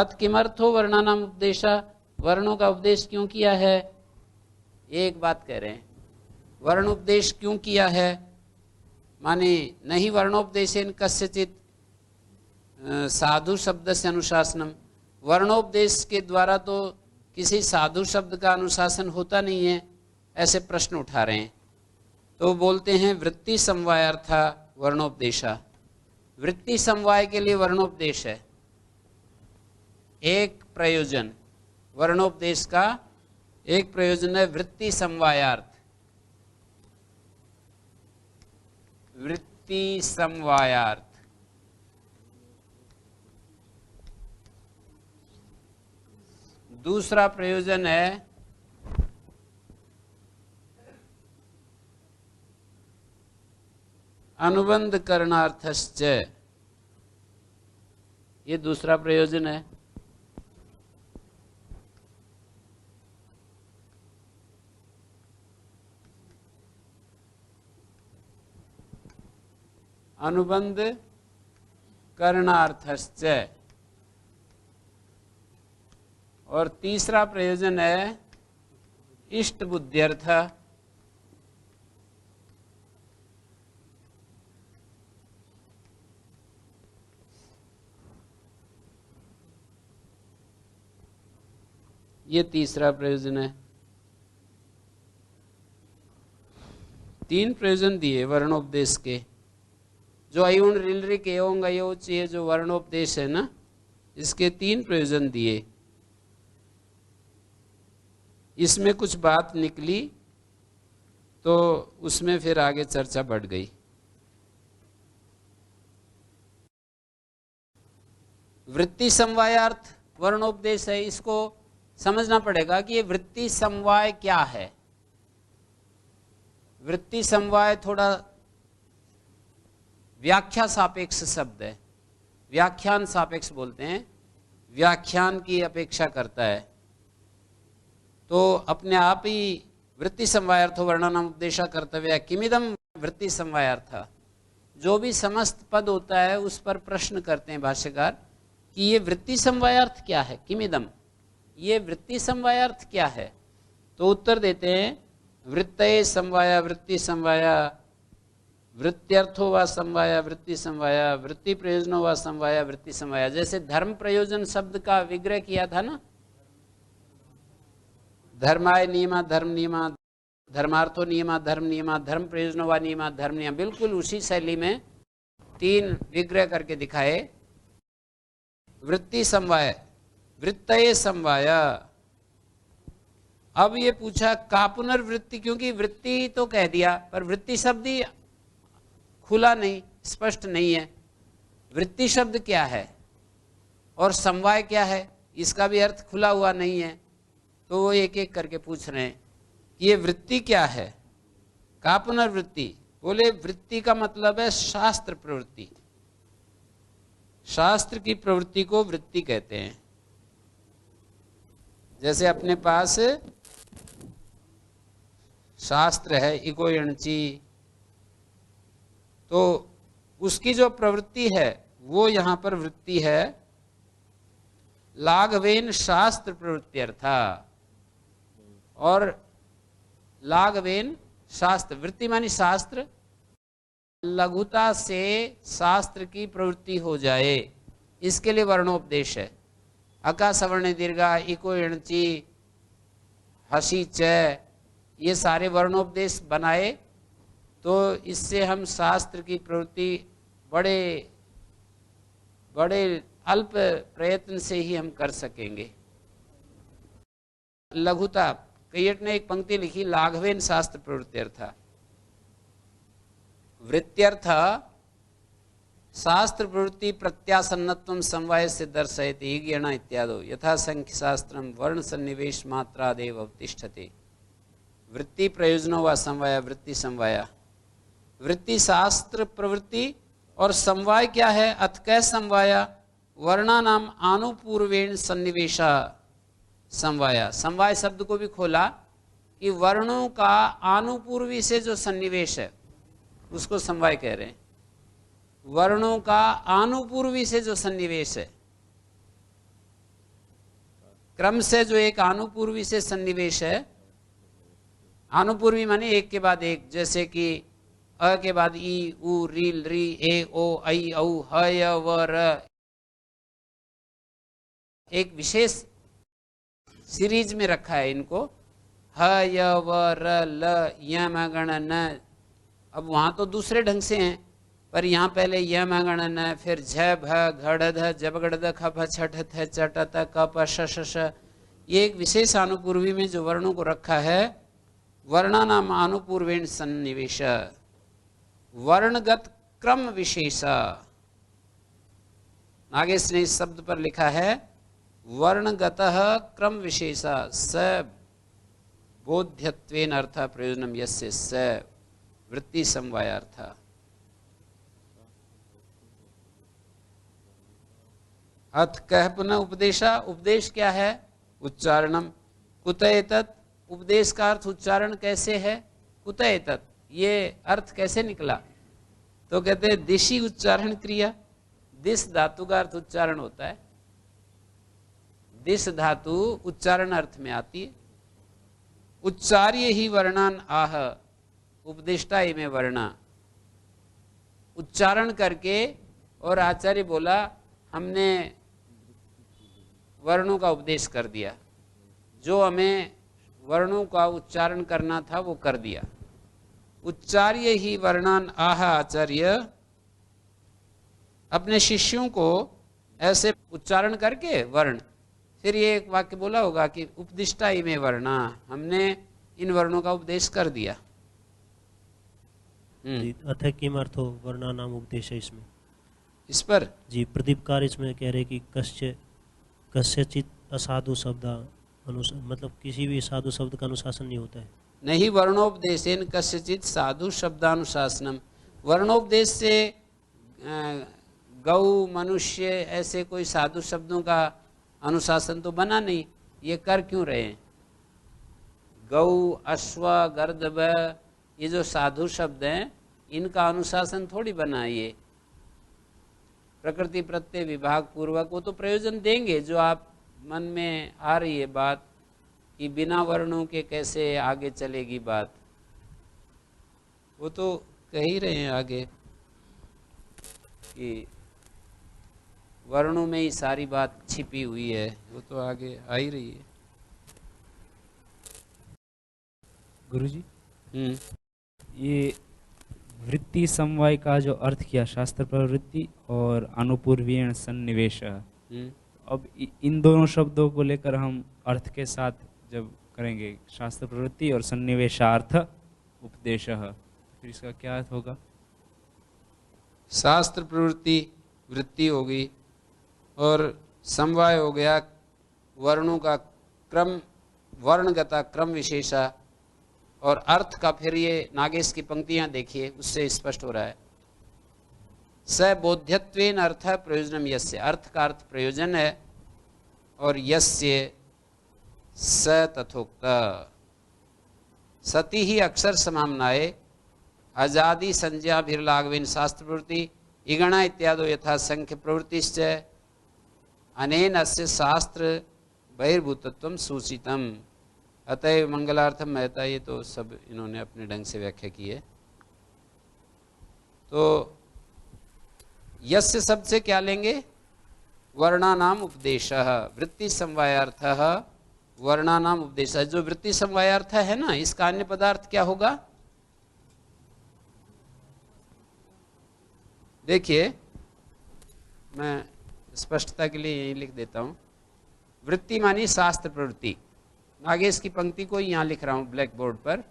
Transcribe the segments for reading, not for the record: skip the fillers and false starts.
अत किमर्थो वर्णानाम उपदेशा, वर्णों का उपदेश क्यों किया है? एक बात कह रहे हैं, वर्ण उपदेश क्यों किया है? माने नहीं वर्णोपदेशेन कस्यचित साधु शब्द से अनुशासनम, वर्णोपदेश के द्वारा तो किसी साधु शब्द का अनुशासन होता नहीं है, ऐसे प्रश्न उठा रहे हैं। तो बोलते हैं वृत्ति समवायार्था वर्णोपदेशा, वृत्ति समवाय के लिए वर्णोपदेश है। एक प्रयोजन वर्णोपदेश का, एक प्रयोजन है वृत्ति समवायार्थ, वृत्ति समवायार्थ। दूसरा प्रयोजन है अनुबंध करणार्थश्च, ये दूसरा प्रयोजन है। अनुबंध करणार्थश्च। और तीसरा प्रयोजन है इष्ट बुद्ध्यर्थ, ये तीसरा प्रयोजन है। तीन प्रयोजन दिए वर्णोपदेश के, जो अयुण ऋलृक एवं अयोच, ये जो वर्णोपदेश है ना, इसके तीन प्रयोजन दिए। इसमें कुछ बात निकली तो उसमें फिर आगे चर्चा बढ़ गई। वृत्ति समवायार्थ वर्णोपदेश है, इसको समझना पड़ेगा कि ये वृत्ति समवाय क्या है। वृत्ति समवाय थोड़ा व्याख्या सापेक्ष शब्द है, व्याख्यान सापेक्ष बोलते हैं, व्याख्यान की अपेक्षा करता है। तो अपने आप ही वृत्ति समवायार्थो वर्णनम उपदेशा कर्तव्य किमिदम वृत्ति समवायार्थ, जो भी समस्त पद होता है उस पर प्रश्न करते हैं भाष्यकार कि ये वृत्ति समवायार्थ क्या है, किमिदम, ये वृत्ति समवायार्थ क्या है। तो उत्तर देते हैं वृत्तये समवाया वृत्ति समवाया, वृत्त्यर्थो व समवाया वृत्ति समवाया, वृत्ति प्रयोजनो व समवाया वृत्ति समवाया। जैसे धर्म प्रयोजन शब्द का विग्रह किया था ना, धर्माय नियमा धर्म नियमा, धर्मार्थो नियमा धर्म नियमा, धर्म प्रयोजनो व नियमा धर्म नियम, बिल्कुल उसी शैली में तीन विग्रह करके दिखाए। वृत्ति समवाय, वृत्तये समवाया। अब ये पूछा का पुनर्वृत्ति, क्योंकि वृत्ति तो कह दिया पर वृत्ति शब्द ही खुला नहीं, स्पष्ट नहीं है। वृत्ति शब्द क्या है और समवाय क्या है, इसका भी अर्थ खुला हुआ नहीं है। तो वो एक एक करके पूछ रहे हैं कि ये वृत्ति क्या है, का पुनर्वृत्ति। बोले वृत्ति का मतलब है शास्त्र प्रवृत्ति, शास्त्र की प्रवृत्ति को वृत्ति कहते हैं। जैसे अपने पास शास्त्र है इको यणची, तो उसकी जो प्रवृत्ति है वो यहां पर वृत्ति है। लाघवेन शास्त्र प्रवृत्ति अर्था, और लाघवेन शास्त्र, वृत्ति मानी शास्त्र, लघुता से शास्त्र की प्रवृत्ति हो जाए, इसके लिए वर्णोपदेश है। अका सवर्ण दीर्घा इको यणची हसी च, ये सारे वर्णोपदेश बनाए तो इससे हम शास्त्र की प्रवृत्ति बड़े बड़े अल्प प्रयत्न से ही हम कर सकेंगे। लघुता, कैयट ने एक पंक्ति लिखी, लाघवेन शास्त्र प्रवृत्त्यर्थ, वृत्त्यर्थ शास्त्र प्रवृत्ति प्रत्यासन्नत्वं समवाय से दर्शयति ईज्ञण इत्यादो यथा संख्य शास्त्रम वर्ण सन्निवेश मात्रादेव अवतिष्ठते। वृत्ति प्रयोजनो व समवाय वृत्ति समवाया, वृत्ति शास्त्र प्रवृत्ति और समवाय क्या है, अतकय समवाया वर्णा नाम आनुपूर्वेण सन्निवेशा समवाया। समवाय शब्द को भी खोला कि वर्णों का आनुपूर्वी से जो सन्निवेश है उसको समवाय कह रहे हैं। वर्णों का आनुपूर्वी से जो सन्निवेश है क्रम से जो एक आनुपूर्वी से सन्निवेश है, आनुपूर्वी माने एक के बाद एक, जैसे कि अ के बाद ई, उ, रील, री, ए, ओ, ऐ, औ, ह, य, व, र, एक विशेष सीरीज में रखा है इनको, ह, य, व, र, ल, य, म, गण, न। अब वहां तो दूसरे ढंग से हैं, पर यहाँ पहले य, म, गण, न, फिर झ, भ, घड़, ध, जब, गड़, द, ख, भ, छ, ठ, थ, च, ट, त, क, प, श, श, श। ये एक विशेष आनुपूर्वी में जो वर्णों को रखा है, वर्णानाम आनुपूर्वेण सन्निवेश, वर्णगत क्रम विशेष। नागेश ने इस शब्द पर लिखा है वर्णगतः क्रम विशेष स बोध्यत्वेन अर्थ प्रयोजनम यस्य स वृत्ति समवायार्थ। अथ कह पुनः उपदेशा, उपदेश क्या है? उच्चारणम। कुत एतत्, उपदेश का अर्थ उच्चारण कैसे है? कुत एतत्, ये अर्थ कैसे निकला? तो कहते हैं दिशि उच्चारण क्रिया। दिस धातु का अर्थ उच्चारण होता है, दिस धातु उच्चारण अर्थ में आती है। उच्चार्य ही वर्णान आह, उपदिष्टा इमे वर्णा, उच्चारण करके, और आचार्य बोला हमने वर्णों का उपदेश कर दिया, जो हमें वर्णों का उच्चारण करना था वो कर दिया। उच्चार्य ही वर्णान आह, आचार्य अपने शिष्यों को ऐसे उच्चारण करके वर्ण, फिर ये एक वाक्य बोला होगा कि उपदिष्टा इमे वर्णा, हमने इन वर्णों का उपदेश कर दिया। अथ किम अर्थो वर्णा नाम उपदेश है इसमें? इस पर जी प्रदीपकार इसमें कह रहे कि कस्यचित असाधु शब्द मतलब किसी भी साधु शब्द का अनुशासन नहीं होता है। नहीं, वर्णोपदेशेन कस्यचित साधु शब्दानुशासनम, वर्णोपदेश से गौ, मनुष्य, ऐसे कोई साधु शब्दों का अनुशासन तो बना नहीं। ये कर क्यों रहे हैं? गौ, अश्व, गर्दभ, ये जो साधु शब्द हैं इनका अनुशासन थोड़ी बना। ये प्रकृति प्रत्यय विभाग पूर्वक वो तो प्रयोजन देंगे, जो आप मन में आ रही है बात कि बिना वर्णों के कैसे आगे चलेगी बात, वो तो कह ही रहे हैं आगे कि वर्णों में ही सारी बात छिपी हुई है, वो तो आगे आ ही रही है। गुरुजी, ये वृत्ति समवाय का जो अर्थ किया, शास्त्र प्रवृत्ति और अनुपूर्वीण सन्निवेश, अब इन दोनों शब्दों को लेकर हम अर्थ के साथ जब करेंगे शास्त्र प्रवृत्ति और सन्निवेशार्थ उपदेश, फिर इसका क्या अर्थ होगा? शास्त्र प्रवृत्ति वृत्ति होगी और समवाय हो गया वर्णों का क्रम, वर्णगता क्रम विशेषा, और अर्थ का फिर ये नागेश की पंक्तियां देखिए, उससे स्पष्ट हो रहा है। स बोध्यत्वेन अर्थ प्रयोजनम यस्य, अर्थ का अर्थ प्रयोजन है, और यस्य स तथोक्त, सती ही अक्षर समाम्नाये अजादि संज्ञाभिर्लाघवेन शास्त्र प्रवृत्ति इगणा इत्यादो यथा संख्य प्रवृत्तिश्च अनेन अस्य शास्त्र बहिर्भूतत्वं सूचितम। अतएव मंगलार्थम महता, ये तो सब इन्होंने अपने ढंग से व्याख्या की है। तो यस्य शब्द से क्या लेंगे? वर्णानाम उपदेशः, वृत्ति समवायार्थः वर्णानाम उपदेशः। जो वृत्ति समवायार्थ है ना, इसका अन्य पदार्थ क्या होगा? देखिए, मैं स्पष्टता के लिए यही लिख देता हूं। वृत्ति मानी शास्त्र प्रवृत्ति। नागेश की पंक्ति को यहां लिख रहा हूं ब्लैक बोर्ड पर।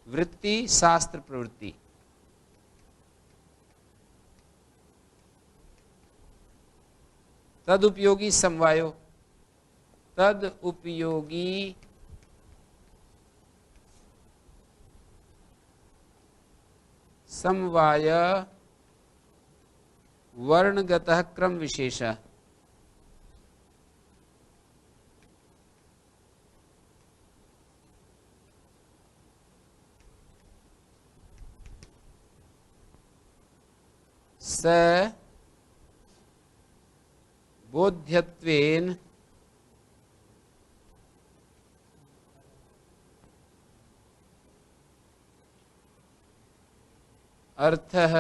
वृत्ति शास्त्र प्रवृत्ति, तद उपयोगी समवायो, तद उपयोगी समवाय वर्णगतः क्रम विशेष। स बोध्यत्वेन अर्थः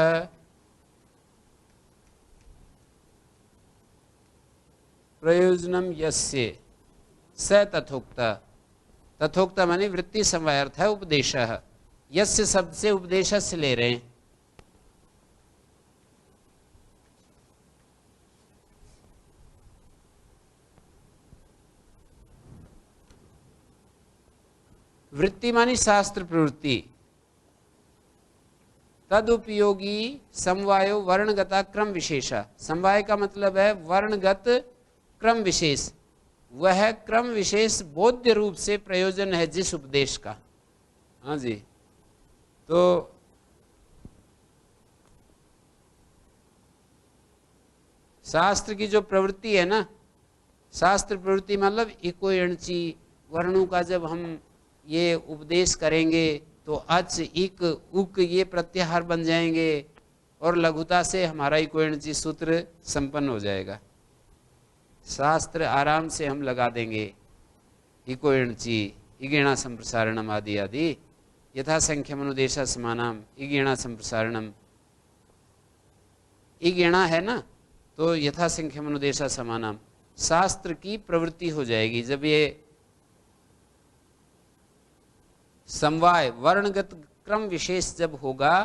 प्रयोजनम यस्य स तथोक्त। तथोक्त माने वृत्ति समवाय अर्थ है उपदेशः। यस्य शब्द से उपदेशः से ले रहे हैं। वृत्ति मानी शास्त्र प्रवृत्ति। तदुपयोगी समवायो वर्णगता क्रम विशेषा। समवाय का मतलब है वर्णगत क्रम विशेष। वह क्रम विशेष बोध्य रूप से प्रयोजन है जिस उपदेश का। हाँ जी, तो शास्त्र की जो प्रवृत्ति है ना, शास्त्र प्रवृत्ति मतलब इको एणची वर्णों का जब हम ये उपदेश करेंगे तो अच इक उक ये प्रत्याहार बन जाएंगे और लघुता से हमारा इको एणची सूत्र संपन्न हो जाएगा। शास्त्र आराम से हम लगा देंगे इको एणची इगेणा संप्रसारणम आदि आदि। यथा संख्यम अनुदेशा समानाम इगेणा संप्रसारणम। इगेणा है ना, तो यथा संख्यम अनुदेशा समानाम शास्त्र की प्रवृत्ति हो जाएगी। जब ये समवाय वर्णगत क्रम विशेष जब होगा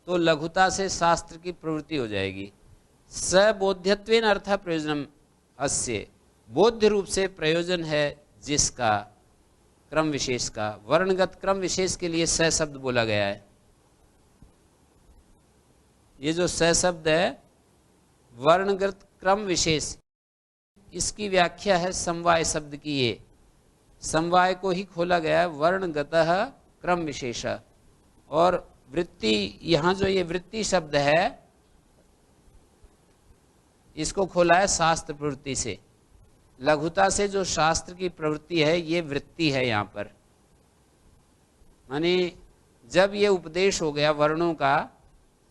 तो लघुता से शास्त्र की प्रवृत्ति हो जाएगी। सबोध्यत्वेन अर्थ प्रयोजनम अस्य। बोध्य रूप से प्रयोजन है जिसका, क्रम विशेष का। वर्णगत क्रम विशेष के लिए स शब्द बोला गया है। ये जो स शब्द है वर्णगत क्रम विशेष, इसकी व्याख्या है समवाय शब्द की। ये समवाय को ही खोला गया है वर्णगतः क्रम विशेष। और वृत्ति, यहाँ जो ये वृत्ति शब्द है इसको खोला है शास्त्र प्रवृत्ति से। लघुता से जो शास्त्र की प्रवृत्ति है ये वृत्ति है यहाँ पर। माने जब ये उपदेश हो गया वर्णों का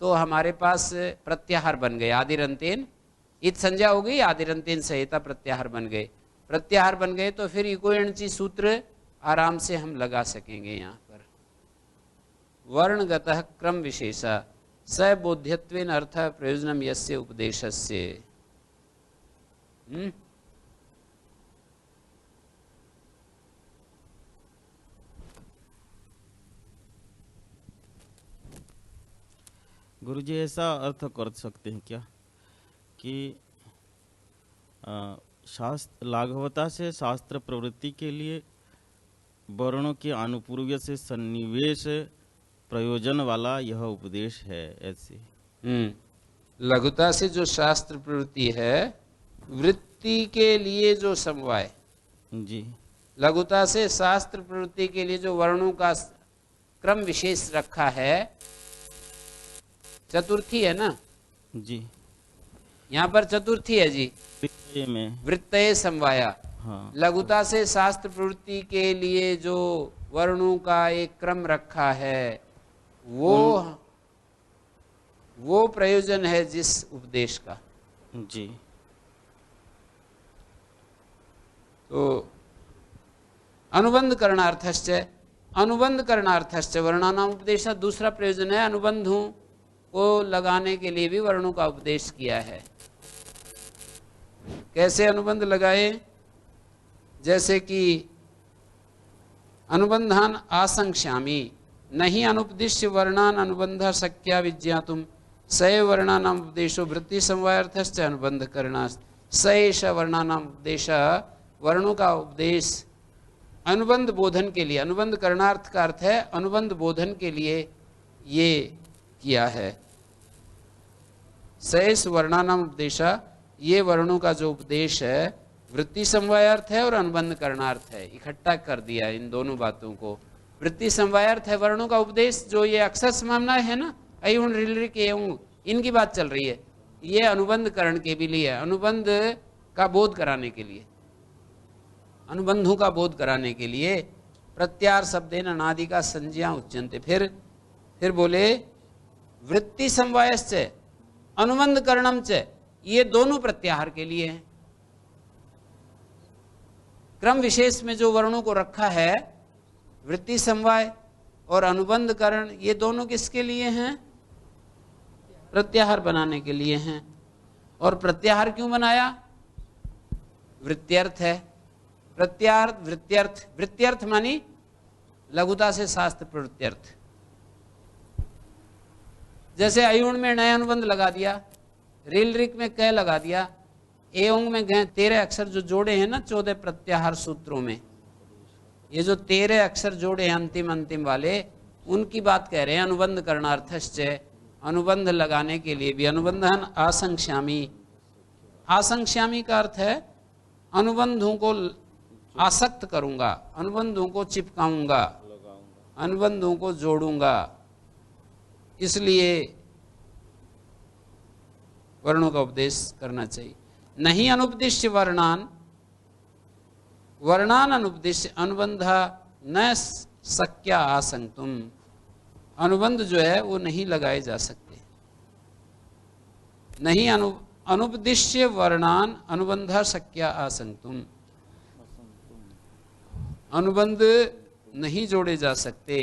तो हमारे पास प्रत्याहार बन गए। आदिरंतेन इत संज्ञा हो गई, आदिरंतेन संहिता प्रत्याहार बन गए। प्रत्याहार बन गए तो फिर इको एणची सूत्र आराम से हम लगा सकेंगे। यहाँ पर वर्णगतः क्रम विशेषा सबोध्यत्वेन अर्थ प्रयोजनम यस्य उपदेशस्य। गुरुजी ऐसा अर्थ कर सकते हैं क्या कि शास्त्र लाघवता से शास्त्र प्रवृत्ति के लिए वर्णों के अनुपूर्व्य से सन्निवेश प्रयोजन वाला यह उपदेश है ऐसे? लघुता से जो शास्त्र प्रवृत्ति है वृत्ति के लिए जो समवाय जी, लघुता से शास्त्र प्रवृत्ति के लिए जो वर्णों का क्रम विशेष रखा है, चतुर्थी है ना जी, यहाँ पर चतुर्थी है जी में वृत्तये समवाया। हाँ, लघुता से शास्त्र प्रवृत्ति के लिए जो वर्णों का एक क्रम रखा है वो प्रयोजन है जिस उपदेश का। जी, तो अनुबंध करणार्थश्च, अनुबंध करणार्थश्च वर्णानाम उपदेश दूसरा प्रयोजन है। अनुबंधों को लगाने के लिए भी वर्णों का उपदेश किया है। कैसे अनुबंध लगाए? जैसे कि अनुबंधान आशंक्ष्यामि नहीं अनुपदिश्य वर्णान अनुबंध शक्या विज्ञातुम सय वर्णानाम उपदेशो वृत्ति समवायार्थश्च अनुबंध करना सएष वर्णानाम उपदेश। वर्णों का उपदेश अनुबंध बोधन के लिए, अनुबंध करणार्थ का अर्थ है अनुबंध बोधन के लिए ये किया है। सएष वर्णानाम उपदेशा, ये वर्णों का जो उपदेश है वृत्ति समवायार्थ है और अनुबंध करणार्थ है। इकट्ठा कर दिया इन दोनों बातों को। वृत्ति समवायार्थ है वर्णों का उपदेश, जो ये अक्षर समामना है ना, अयुण रिलरी के इनकी बात चल रही है। ये अनुबंध करण के भी लिए, अनुबंध का बोध कराने के लिए, अनुबंधों का बोध कराने के लिए प्रत्यार शब्देन अनादि का संज्ञा उच्यन्ते। फिर बोले वृत्ति समवायश्च अनुबंध करणम च, ये दोनों प्रत्याहार के लिए हैं। क्रम विशेष में जो वर्णों को रखा है वृत्ति समवाय और अनुबंध करण, ये दोनों किसके लिए हैं? प्रत्याहार बनाने के लिए हैं। और प्रत्याहार क्यों बनाया? वृत्त्यर्थ है। प्रत्याहार वृत्त्यर्थ, वृत्त्यर्थ मानी लघुता से शास्त्र प्रवृत्त्यर्थ। जैसे अयुण में नया अनुबंध लगा दिया, रील रिक में क लगा दिया, एओंग में गए 13 अक्षर जो जोड़े हैं ना 14 प्रत्याहार सूत्रों में, ये जो 13 अक्षर जोड़े हैं अंतिम अंतिम वाले, उनकी बात कह रहे हैं। अनुबंध करणार्थश्च, अनुबंध लगाने के लिए भी। अनुबंधन आसंक्ष्यामी, आसंक्ष्यामी का अर्थ है अनुबंधों को आसक्त करूंगा, अनुबंधों को चिपकाऊंगा, अनुबंधों को जोड़ूंगा। इसलिए वर्णों का उपदेश करना चाहिए। नहीं अनुपदिश्य वर्णान, वर्णान अनुपदिश्य अनुबंध न शक्या आसंक्तुम, अनुबंध जो है वो नहीं लगाए जा सकते। नहीं अनुपदिश्य वर्णान अनुबंध शक्या आसंक्तुम, अनुबंध नहीं जोड़े जा सकते।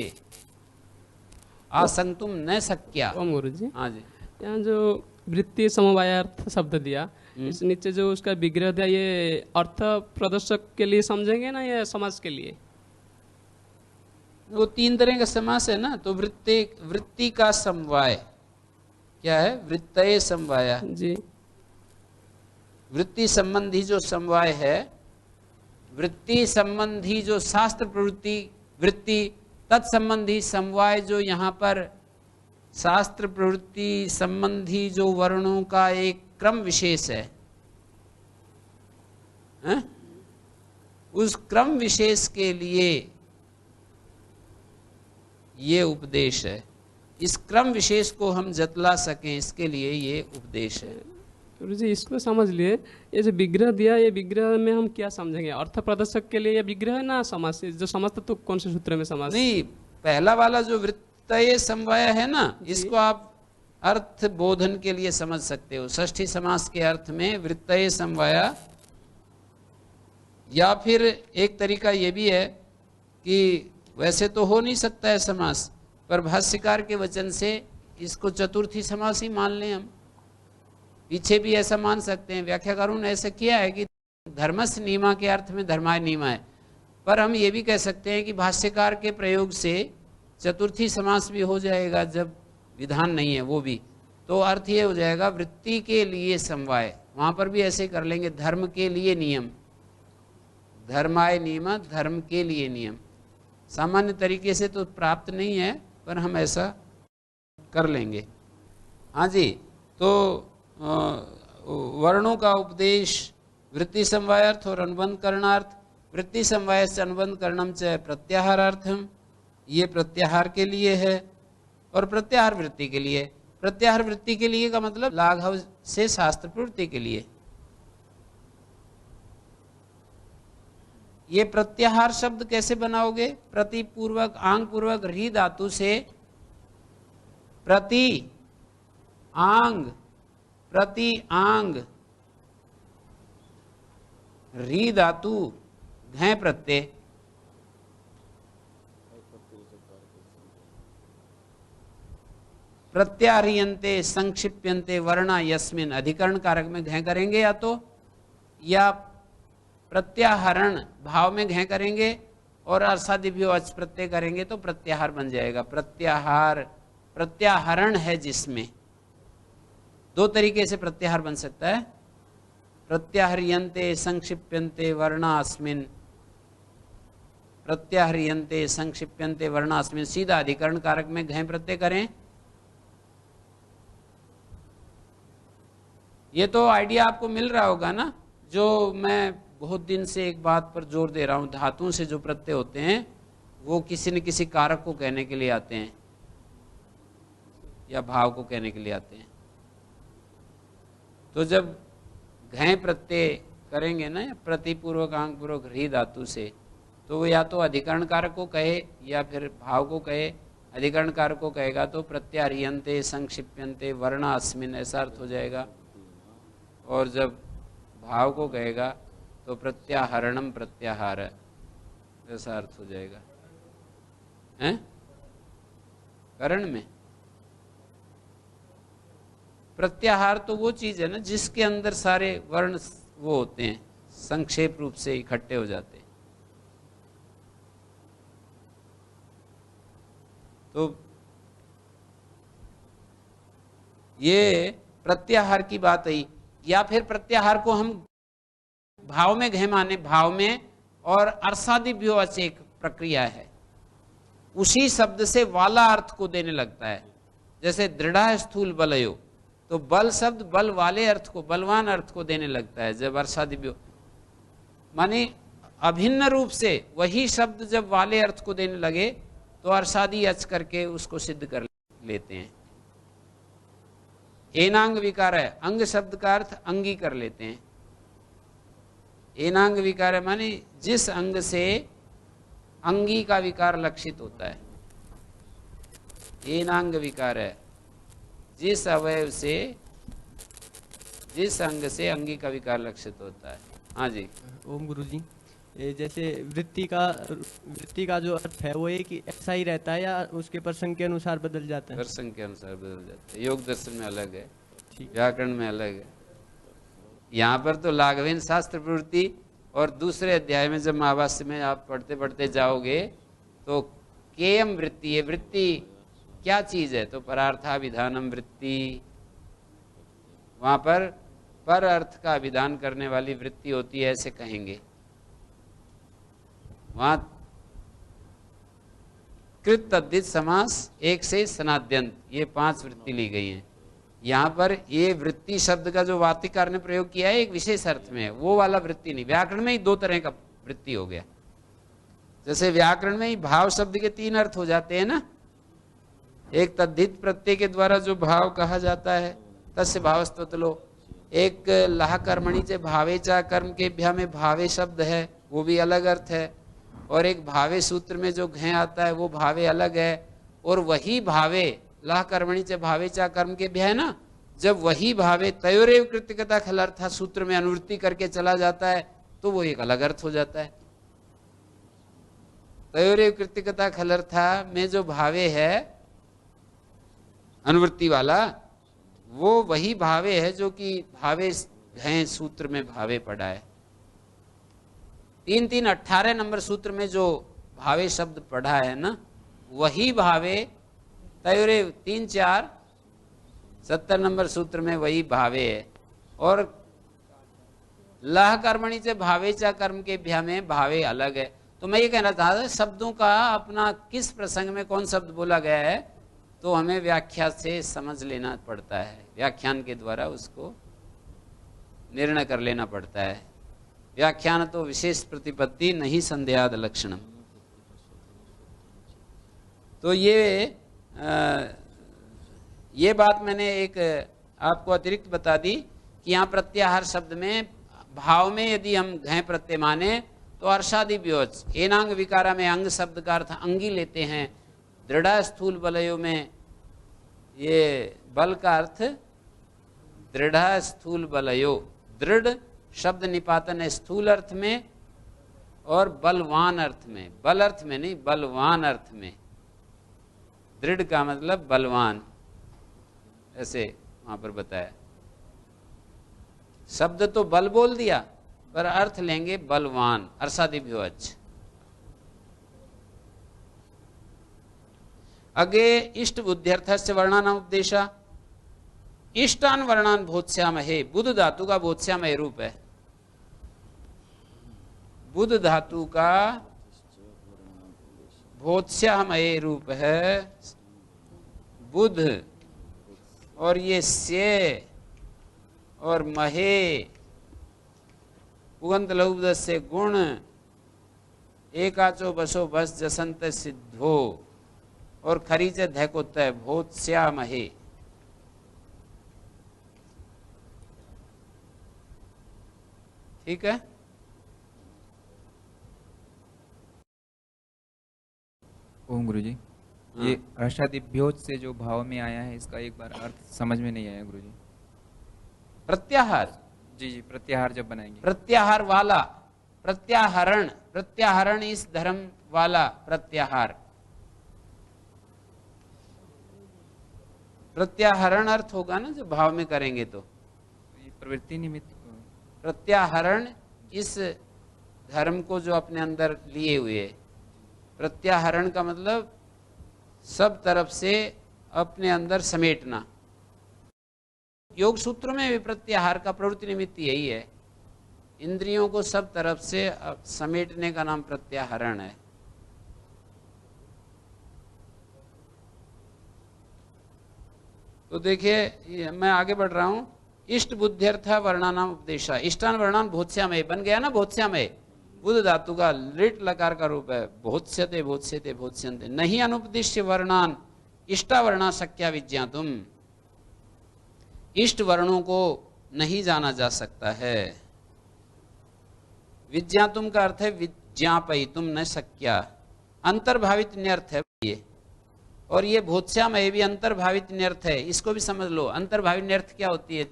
आसंक्तुम न शक्या। ओम गुरु जी, हाँ जी। यहाँ जो वृत्तीय समवायार्थ शब्द दिया, इस नीचे जो उसका विग्रह दिया, ये अर्थ प्रदर्शक के लिए समझेंगे ना या समाज के लिए? वो 3 तरह का समास है ना। तो वृत्ति का समवाय क्या है? वृत्तये समवाय जी। वृत्ति संबंधी जो समवाय है, वृत्ति संबंधी जो शास्त्र प्रवृत्ति वृत्ति तत्संबंधी समवाय, जो यहाँ पर शास्त्र प्रवृत्ति संबंधी जो वर्णों का एक क्रम विशेष है, हैं? उस क्रम विशेष के लिए ये उपदेश है। इस क्रम विशेष को हम जतला सकें, इसके लिए ये उपदेश है। गुरु जी, इसको समझ लिए, ये जो विग्रह दिया, ये विग्रह में हम क्या समझेंगे? अर्थ प्रदर्शक के लिए ये विग्रह है ना समास? जो समास तो कौन से सूत्र में समास? नहीं, पहला वाला जो वृत्तये समवाय है ना, इसको आप अर्थ बोधन के लिए समझ सकते हो। षष्ठी समास के अर्थ में वृत्तये समवाय, या फिर एक तरीका ये भी है कि वैसे तो हो नहीं सकता है समास, पर भाष्यकार के वचन से इसको चतुर्थी समास ही मान लें हम। पीछे भी ऐसा मान सकते हैं, व्याख्याकारों ने ऐसा किया है कि धर्मस्य नियमा के अर्थ में धर्माय नियमा है, पर हम ये भी कह सकते हैं कि भाष्यकार के प्रयोग से चतुर्थी समास भी हो जाएगा जब विधान नहीं है वो भी। तो अर्थ ये हो जाएगा वृत्ति के लिए समवाय, वहाँ पर भी ऐसे कर लेंगे, धर्म के लिए नियम, धर्माय नियम, धर्म के लिए नियम। सामान्य तरीके से तो प्राप्त नहीं है, पर हम ऐसा कर लेंगे। हाँ जी। तो वर्णों का उपदेश वृत्ति समवायार्थ और अनुबंध करणार्थ। वृत्ति समवाय से अनुबंध करणम च प्रत्याहारार्थम, ये प्रत्याहार के लिए है। और प्रत्याहार वृत्ति के लिए, प्रत्याहार वृत्ति के लिए का मतलब लाघव से शास्त्र प्रवृत्ति के लिए। ये प्रत्याहार शब्द कैसे बनाओगे? प्रतिपूर्वक आंग पूर्वक री धातु से प्रति आंग, प्रति आंग, री धातु घय प्रत्यय, प्रत्याह्रियन्ते संक्षिप्यन्ते वर्णा यस्मिन, अधिकरण कारक में घय करेंगे या तो, या प्रत्याहरण भाव में घय करेंगे और अर्सादिभ्यो अच प्रत्यय करेंगे तो प्रत्याहार बन जाएगा। प्रत्याहार प्रत्याहरण है जिसमें 2 तरीके से प्रत्याहार बन सकता है। प्रत्याह्रियन्ते संक्षिप्यन्ते वर्णास्मिन, प्रत्याह्रियन्ते संक्षिप्यन्ते वर्णास्मिन, सीधा अधिकरण कारक में घय प्रत्यय करें। ये तो आइडिया आपको मिल रहा होगा ना। जो मैं बहुत दिन से एक बात पर जोर दे रहा हूं, धातुओं से जो प्रत्यय होते हैं वो किसी न किसी कारक को कहने के लिए आते हैं या भाव को कहने के लिए आते हैं। तो जब घय प्रत्यय करेंगे ना, प्रतिपूर्वक आंग पूर्वक री धातु से, तो वो या तो अधिकरण कारक को कहे या फिर भाव को कहे। अधिकरण कारक को कहेगा तो प्रत्याह्रियन्ते संक्षिप्यन्ते वर्णास्मिन, ऐसा अर्थ हो जाएगा। और जब भाव को कहेगा तो प्रत्याहरणम प्रत्याहार, ऐसा अर्थ हो जाएगा। हैं? करण में प्रत्याहार तो वो चीज है ना जिसके अंदर सारे वर्ण वो होते हैं, संक्षेप रूप से इकट्ठे हो जाते हैं। तो ये प्रत्याहार की बात आई। या फिर प्रत्याहार को हम भाव में घे माने, भाव में, और अर्सादिभ्योच एक प्रक्रिया है, उसी शब्द से वाला अर्थ को देने लगता है। जैसे दृढ़ स्थूल बलयो, तो बल शब्द बल वाले अर्थ को, बलवान अर्थ को देने लगता है। जब अर्सादिभ्यो माने अभिन्न रूप से वही शब्द जब वाले अर्थ को देने लगे तो अर्सादी अच करके उसको सिद्ध कर लेते हैं। एनांग विकार है, अंग शब्द का अर्थ अंगी कर लेते हैं। एनांग विकार है माने जिस अंग से अंगी का विकार लक्षित होता है। एनांग विकार है जिस अवयव से, जिस अंग से अंगी का विकार लक्षित होता है। हाँ जी। ओम गुरु जी, ये जैसे वृत्ति का जो अर्थ है वो एक ऐसा ही रहता है या उसके प्रसंग के अनुसार बदल जाता है? प्रसंग के अनुसार बदल जाता है। योग दर्शन में अलग है, ठीक। व्याकरण में अलग है। यहाँ पर तो लाघवेन शास्त्र प्रवृत्ति, और दूसरे अध्याय में जब महाभाष्य में आप पढ़ते पढ़ते जाओगे तो केयम वृत्ति, ये वृत्ति क्या चीज है, तो परार्था विधानम वृत्ति, वहां पर अर्थ का विधान करने वाली वृत्ति होती है, ऐसे कहेंगे। वहां कृत तद्धित समास एक से सनाद्यंत, ये 5 वृत्ति ली गई हैं। यहाँ पर ये वृत्ति शब्द का जो वार्तिकार ने प्रयोग किया है एक विशेष अर्थ में है, वो वाला वृत्ति नहीं। व्याकरण में ही 2 तरह का वृत्ति हो गया। जैसे व्याकरण में ही भाव शब्द के 3 अर्थ हो जाते हैं ना, एक तद्धित प्रत्यय के द्वारा जो भाव कहा जाता है तस्य भावस्तुतलो, एक लह कर्मणि च भावे चा कर्म के भ्या में भावे शब्द है, वो भी अलग अर्थ है, और एक भावे सूत्र में जो घे आता है वो भावे अलग है। और वही भावे लह कर्मणि च भावे चा कर्म के भ्या है ना, जब वही भावे तयोरेव कृत्यकता खलर्था सूत्र में अनुवृत्ति करके चला जाता है तो वो एक अलग अर्थ हो जाता है। तयोरेव कृत्यकता खलर्था में जो भावे है अनुवृत्ति वाला, वो वही भावे है जो कि भावे हैं सूत्र में भावे पड़ा है। 3-3 18 नंबर सूत्र में जो भावे शब्द पढ़ा है ना, वही भावे तयोरे 3-4 70 नंबर सूत्र में वही भावे है। और लह कर्मणि से भावे चा कर्म के भ्या में भावे अलग है। तो मैं ये कहना चाहता शब्दों का अपना किस प्रसंग में कौन शब्द बोला गया है तो हमें व्याख्या से समझ लेना पड़ता है, व्याख्यान के द्वारा उसको निर्णय कर लेना पड़ता है। व्याख्यान तो विशेष प्रतिपत्ति नहीं संदेहाद लक्षणम। तो ये बात मैंने एक आपको अतिरिक्त बता दी कि यहाँ प्रत्याहार शब्द में भाव में यदि हम घय प्रत्यय माने तो अर्षादि व्योच, एनांग विकारा में अंग शब्द का अर्थ अंगी लेते हैं। दृढ़ स्थूल बलयों में ये बल का अर्थ दृढ़ स्थूल बलयो, दृढ़ शब्द निपातन है स्थूल अर्थ में और बलवान अर्थ में, बल अर्थ में नहीं बलवान अर्थ में। दृढ़ का मतलब बलवान, ऐसे वहां पर बताया। शब्द तो बल बोल दिया पर अर्थ लेंगे बलवान, अर्षादिभ्योच। अगे इष्ट बुद्ध्यर्थस्य वर्णानाम उपदेशा, इष्टान वर्णान बोध्यामहे, बुध धातु का बोध्यामहे रूप है। बुध धातु का बोध्यामहे रूप है बुध, और ये से और महे उगंत लघुपद से गुण, एकाचो बसो बस जसंत सिद्धो, और खरीचे धैकोत है बोध्यामहे। ठीक है। ओम गुरु जी, ये अर्षादिभ्योच से जो भाव में आया है इसका एक बार अर्थ समझ में नहीं आया गुरु जी। प्रत्याहार, जी जी, प्रत्याहार जब बनाएंगे। प्रत्याहार वाला, प्रत्याहरण, प्रत्याहरण इस धर्म वाला प्रत्याहार। प्रत्याहरण अर्थ होगा ना, जो भाव में करेंगे तो ये प्रवृत्ति निमित्त प्रत्याहरण, इस धर्म को जो अपने अंदर लिए हुए, प्रत्याहरण का मतलब सब तरफ से अपने अंदर समेटना। योग सूत्रों में भी प्रत्याहार का प्रवृत्ति निमित्त यही है, इंद्रियों को सब तरफ से समेटने का नाम प्रत्याहरण है। तो देखिए मैं आगे बढ़ रहा हूं। इष्ट बुद्ध्यर्थ वर्णानाम उपदेशा, इष्टान वर्णान बोध्यामय बन गया ना, बोध्यामय बुद्ध धातु का लिट लकार का रूप है, बोध्यते बोध्यते बोध्यन्ते। नहीं अनुपदिश्य वर्णान इष्टा वर्णा शक्या विज्ञातुम, इष्ट वर्णों को नहीं जाना जा सकता है। विज्ञातुम का अर्थ है विज्ञापयितुम न शक्या, अंतर्भावित न्यर्थ है ये। और ये बोध्यामय भी अंतर्भावित न्यर्थ है, इसको भी समझ लो। अंतर्भावित न्यर्थ क्या होती है?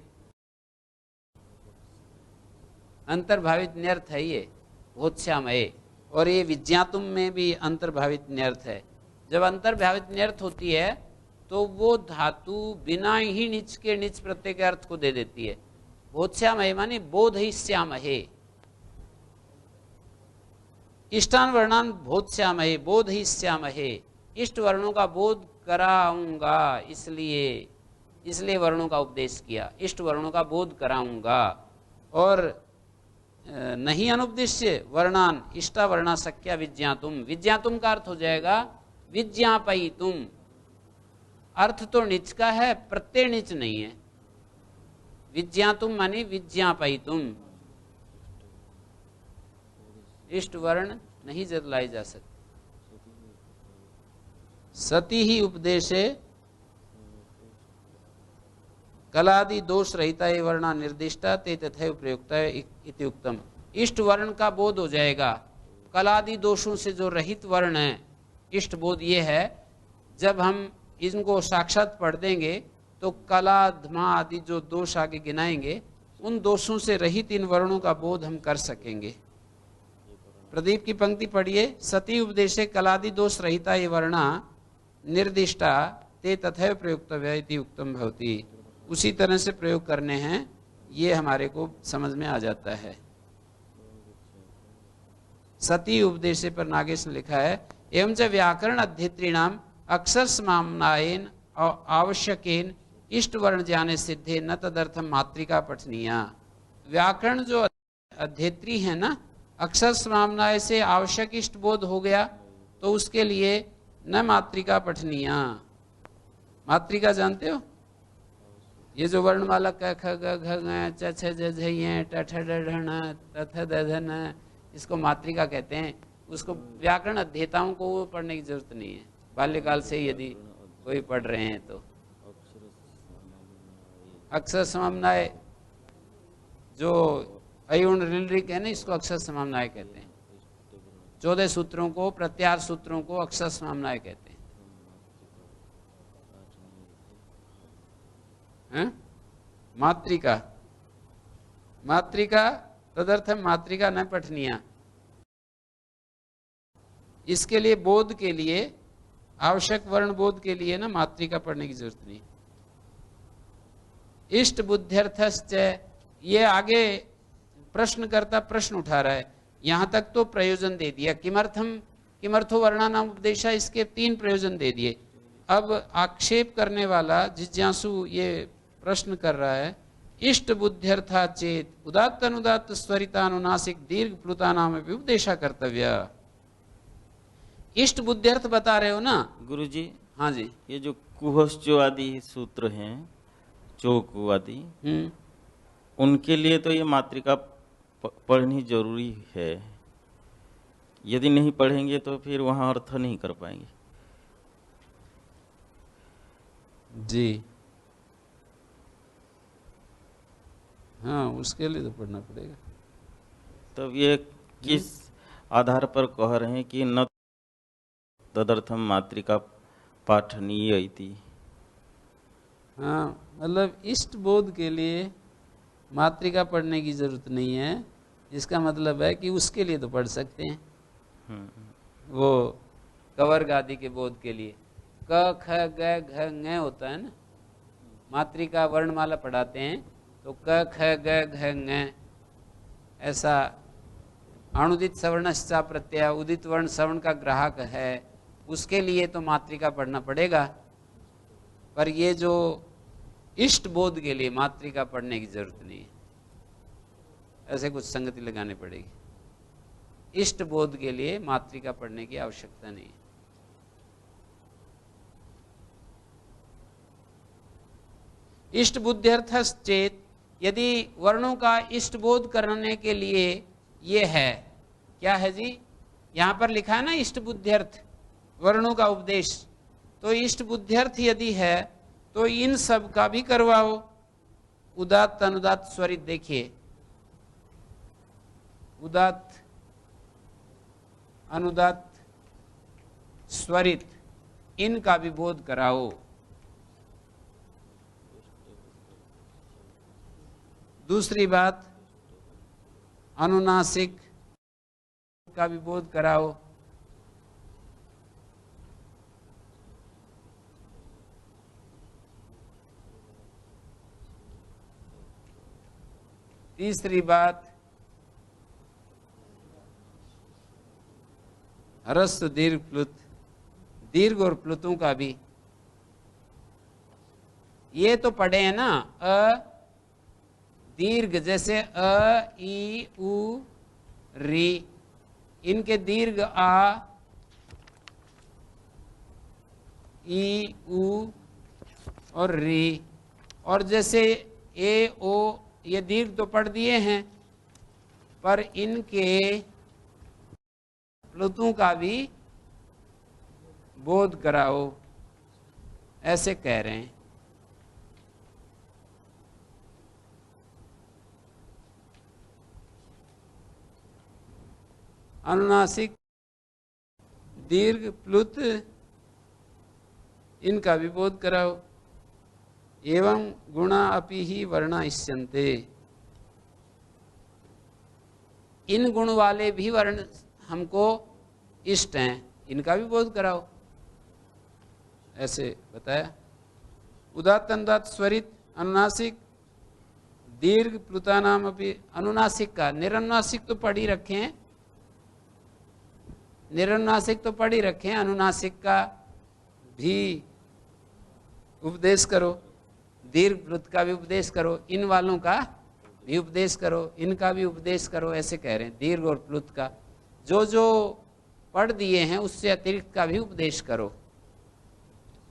अंतर्भावित न्यर्थ है ये बोध्यामय, और ये विज्ञातुम में भी अंतर्भावित न्यर्थ है। जब अंतर्भावित न्यर्थ होती है तो वो धातु बिना ही निच के निच प्रत्यय के अर्थ को दे देती है। बोध्यामय माने बोधयिष्यामहे, इष्टान वर्णान बोध्यामहे बोधयिष्यामहे, इष्ट वर्णों का बोध कराऊंगा, इसलिए वर्णों का उपदेश किया, इष्ट वर्णों का बोध कराऊंगा। और नहीं अनुपदिश्य वर्णान इष्टा वर्णा शक्या विज्ञातुम, विज्ञातुम का अर्थ हो जाएगा विज्ञापयितुम। अर्थ तो निच का है, प्रत्यय निच नहीं है। विज्ञातुम माने विज्ञापयितुम, इष्ट वर्ण नहीं जतलाई जा सकती। सती ही उपदेशे कलादि दोष रहिता ये वर्णा निर्दिष्टा ते तथैव प्रयुक्ता इति उक्तम। इष्ट वर्ण का बोध हो जाएगा, कलादि दोषों से जो रहित वर्ण है, इष्ट बोध ये है। जब हम इनको साक्षात पढ़ देंगे तो कला धमा आदि जो दोष आगे गिनाएंगे, उन दोषों से रहित इन वर्णों का बोध हम कर सकेंगे। प्रदीप की पंक्ति पढ़िए, सती उपदेशे कलादि दोष रहिता ये वर्णा निर्दिष्टा ते तथैव प्रयुक्तव्या इति उक्तम भवति। उसी तरह से प्रयोग करने हैं, ये हमारे को समझ में आ जाता है। सती उपदेशे पर नागेश ने लिखा है, एवं च व्याकरण अध्येत्रीणाम अक्षर समाम्नायेन आवश्यकेन इष्ट वर्ण ज्ञाने सिद्धे न तदर्थम मातृका पठनीया। व्याकरण जो अध्येत्री है ना, अक्षर समाम्नाय से आवश्यक इष्ट बोध हो गया तो उसके लिए न मातृका पठनीया। मातृका जानते हो? ये जो वर्णमाला क ख ग घ ङ च छ ज झ य ट ठ ड ढ ण त थ द ध न, इसको मातृका कहते हैं। उसको व्याकरण अध्येताओं को वो पढ़ने की जरूरत नहीं है, बाल्यकाल से यदि कोई पढ़ रहे हैं तो। अक्षर समन्वय जो अयुण ऋलृक है ना, इसको अक्षर समन्वय कहते हैं। 14 सूत्रों को, प्रत्याहार सूत्रों को अक्षर समन्वय कहते हैं। मातृका, मातृका तदर्थम मातृका न पठनीया। इसके लिए बोध के लिए, आवश्यक वर्ण बोध के लिए ना मातृका पढ़ने की जरूरत नहीं। इष्ट बुद्ध्यर्थश्च, ये आगे प्रश्नकर्ता प्रश्न उठा रहा है। यहां तक तो प्रयोजन दे दिया, किमर्थो वर्णानाम उपदेशा, इसके 3 प्रयोजन दे दिए। अब आक्षेप करने वाला जिज्ञासु ये प्रश्न कर रहा है, इष्ट बुद्ध्यर्था चेत उदात्त अनुदात्त स्वरितानुनासिक दीर्घ प्लुतानाम उपदेशा कर्तव्य। इष्ट बुद्ध्यर्थ बता रहे हो ना गुरुजी? हाँ जी। ये जो कुहस्चो आदि सूत्र हैं, चोकु आदि, उनके लिए तो ये मातृका पढ़नी जरूरी है। यदि नहीं पढ़ेंगे तो फिर वहां अर्थ नहीं कर पाएंगे। जी हाँ, उसके लिए तो पढ़ना पड़ेगा। तब ये किस आधार पर कह रहे हैं कि न तदर्थम मातृका पाठनीय इति? हाँ, मतलब इष्ट बोध के लिए मातृका पढ़ने की जरूरत नहीं है। इसका मतलब है कि उसके लिए तो पढ़ सकते हैं, वो कवर्ग आदि के बोध के लिए। क ख ग घ ङ होता है ना, मातृका वर्णमाला पढ़ाते हैं तो क ख ग घ ङ ऐसा अनुदित सवर्णश्चा प्रत्यय उदित वर्ण सवर्ण का ग्राहक है, उसके लिए तो मातृका पढ़ना पड़ेगा। पर ये जो इष्ट बोध के लिए मातृका पढ़ने की जरूरत नहीं है, ऐसे कुछ संगति लगानी पड़ेगी। इष्ट बोध के लिए मातृका पढ़ने की आवश्यकता नहीं है। इष्ट बुद्ध्यर्थश्चेत, यदि वर्णों का इष्ट बोध करने के लिए ये है, क्या है जी, यहां पर लिखा है ना इष्ट बुद्ध्यर्थ वर्णों का उपदेश, तो इष्ट बुद्ध्यर्थ यदि है तो इन सब का भी करवाओ। उदात्त अनुदात्त स्वरित देखिए, उदात्त अनुदात्त स्वरित इनका भी बोध कराओ। दूसरी बात, अनुनासिक का भी बोध कराओ। तीसरी बात, ह्रस्व दीर्घ प्लुत, दीर्घ और प्लुतों का भी। ये तो पढ़े हैं ना, दीर्घ जैसे अ ई उ री, इनके दीर्घ आ ई उ और री, और जैसे ए ओ ये दीर्घ तो पढ़ दिए हैं, पर इनके प्लुतों का भी बोध कराओ, ऐसे कह रहे हैं। अनुनासिक दीर्घ प्लुत इनका भी बोध कराओ। एवं गुणा अपि ही वर्णा इष्यन्ते, इन गुण वाले भी वर्ण हमको इष्ट हैं, इनका भी बोध कराओ, ऐसे बताया। उदात्त अनुदात्त स्वरित अनुनासिक दीर्घ प्लुतानाम अपि, अनुनासिक का, निरनुनासिक तो पढ़ ही रखे हैं, निरनुनासिक तो पढ़ ही रखे हैं, अनुनासिक का भी उपदेश करो, दीर्घ प्लुत का भी उपदेश करो, इन वालों का भी उपदेश करो, इनका भी उपदेश करो, ऐसे कह रहे हैं। दीर्घ और प्लुत का जो जो पढ़ दिए हैं उससे अतिरिक्त का भी उपदेश करो।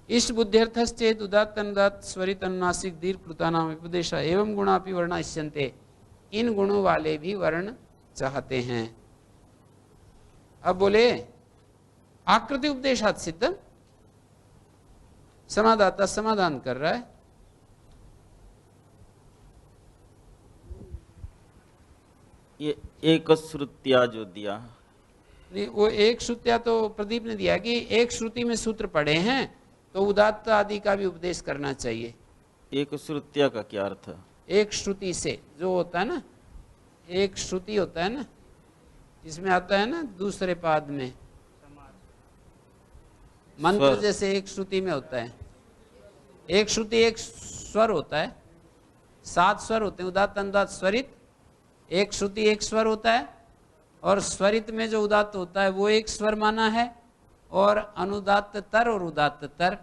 इष्ट बुद्ध्यर्थश्चेत उदात्त अनुदात्त स्वरित अनुनासिक दीर्घ प्लुतानाम उपदेश एवं गुणापि वर्णा इष्यन्ते, इन गुणों वाले भी वर्ण चाहते हैं। अब बोले आकृति उपदेशात् सिद्धम, समादाता समाधान कर रहा है। ये एक श्रुतिया जो दिया नहीं, वो एक श्रुतिया तो प्रदीप ने दिया कि एक श्रुति में सूत्र पढ़े हैं तो उदात्त आदि का भी उपदेश करना चाहिए। एक श्रुतिया का क्या अर्थ है? एक श्रुति से जो होता है ना, एक श्रुति होता है ना, इसमें आता है ना दूसरे पाद में मंत्र जैसे एक श्रुति में होता है। एक श्रुति एक स्वर होता है, 7 स्वर होते हैं, उदात्त अनुदात्त स्वरित। एक श्रुति एक स्वर होता है, और स्वरित में जो उदात्त होता है वो एक स्वर माना है, और अनुदात्त तर और उदात्त तर,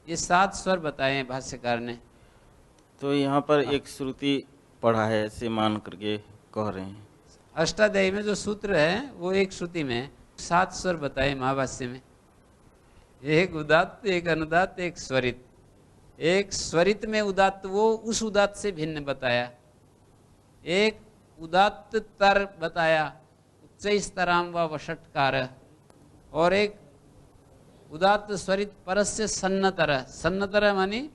ये 7 स्वर बताए हैं भाष्यकार ने। तो यहाँ पर एक श्रुति पढ़ा है ऐसे मान करके कह रहे हैं। अष्टाध्यायी में जो सूत्र है वो एक श्रुति में 7 स्वर बताए महाभाष्य में, एक उदात्त, एक अनुदात्त, एक स्वरित। एक स्वरित में उदात्त वो उस उदात्त से भिन्न बताया, एक उदात्त तर बताया उच्च स्तराम व वषटकार, और एक उदात्त स्वरित परस्य सन्नतर, सन्नतर मानी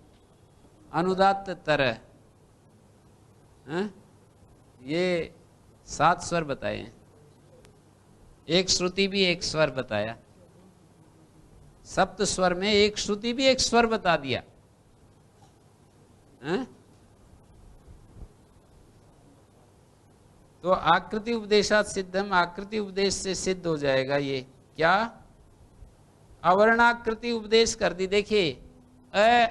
अनुदात्त तर। ये 7 स्वर बताए हैं। एक श्रुति भी एक स्वर बताया, सप्त स्वर में एक श्रुति भी एक स्वर बता दिया। तो आकृति उपदेशात सिद्धम, आकृति उपदेश से सिद्ध हो जाएगा। ये क्या अवर्णाकृति उपदेश कर दी। देखिए अ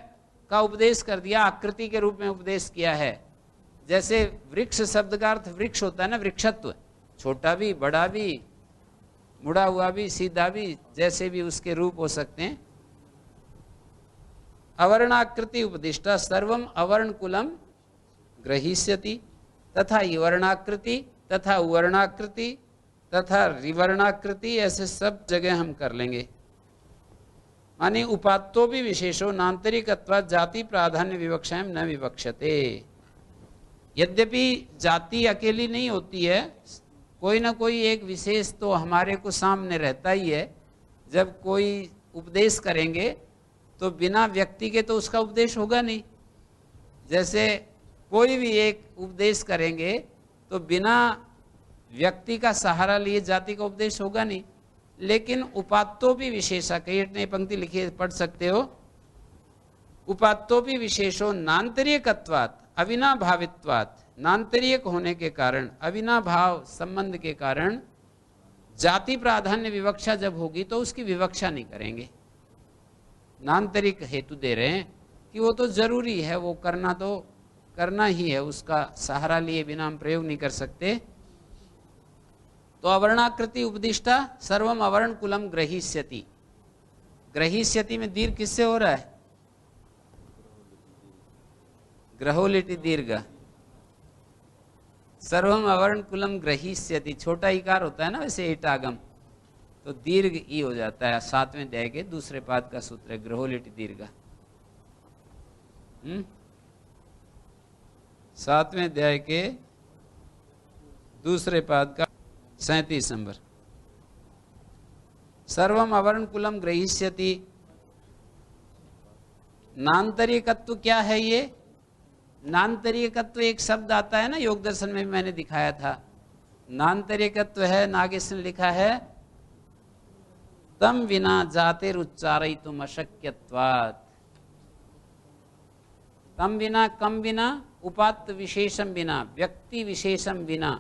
का उपदेश कर दिया, आकृति के रूप में उपदेश किया है। जैसे वृक्ष शब्द का अर्थ वृक्ष होता है ना, वृक्षत्व, छोटा भी, बड़ा भी, मुड़ा हुआ भी, सीधा भी, जैसे भी उसके रूप हो सकते हैं। अवर्णाकृति उपदिष्टा सर्वम अवर्णकुलम ग्रहीष्यति तथा वर्णाकृति तथा उवर्णाकृति तथा रिवर्णाकृति, ऐसे सब जगह हम कर लेंगे। माने उपात्तो भी विशेषो नान्तरिकत्वात् जाति प्राधान्य विवक्षाएं न विवक्षते। यद्यपि जाति अकेली नहीं होती है, कोई ना कोई एक विशेष तो हमारे को सामने रहता ही है। जब कोई उपदेश करेंगे तो बिना व्यक्ति के तो उसका उपदेश होगा नहीं। जैसे कोई भी एक उपदेश करेंगे तो बिना व्यक्ति का सहारा लिए जाति का उपदेश होगा नहीं। लेकिन उपात्तो भी विशेषा, कई ने पंक्ति लिखी है, पढ़ सकते हो। उपात्तो भी विशेषो नान्तरीयकत्वात् अविनाभावित्वात्, नान्तरीयक होने के कारण, अविनाभाव संबंध के कारण जाति प्राधान्य विवक्षा जब होगी तो उसकी विवक्षा नहीं करेंगे। नान्तरिक हेतु दे रहे हैं कि वो तो जरूरी है, वो करना तो करना ही है, उसका सहारा लिए बिना हम प्रयोग नहीं कर सकते। तो अवर्णाकृति उपदिष्टा सर्वम अवर्ण कुलम ग्रहीष्यति। ग्रहीष्यति में दीर्घ किससे हो रहा है? ग्रहोलिटि दीर्घ। सर्वम अवर्ण कुलम ग्रहीष्यति, छोटा इकार होता है ना वैसे ईटागम, तो दीर्घ ई हो जाता है। 7वें अध्याय के दूसरे पाद का सूत्र है ग्रहोलिटि दीर्घ। 7वें अध्याय के दूसरे पाद का 37 नंबर। सर्वम अवर्ण कुलम ग्रहीष्यति। नान्तरीकत्व क्या है ये? नान्तरीकत्व एक शब्द आता है ना, योग दर्शन में भी मैंने दिखाया था। नान्तरीकत्व है, नागेश ने लिखा है, तम विना जातेर उच्चारयितुम अशक्यत्वात्। तम बिना, कम बिना, उपात्त विशेषम बिना, व्यक्ति विशेषम बिना,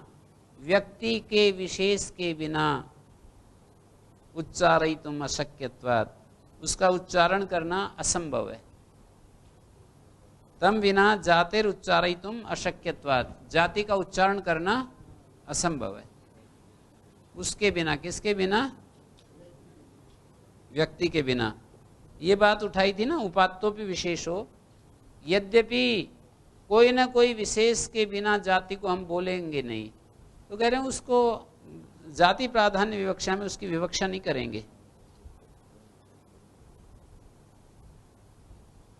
व्यक्ति के विशेष के बिना उच्चारयितुम अशक्यत्वात्, उसका उच्चारण करना असंभव है। तम बिना जातेर उच्चारयितुम अशक्यत्वात्, जाति का उच्चारण करना असंभव है। उसके बिना, किसके बिना? व्यक्ति के बिना। ये बात उठाई थी ना, उपात्तो भी विशेष हो। यद्यपि कोई ना कोई विशेष के बिना जाति को हम बोलेंगे नहीं, तो कह रहे हैं उसको जाति प्राधान्य विवक्षा में उसकी विवक्षा नहीं करेंगे।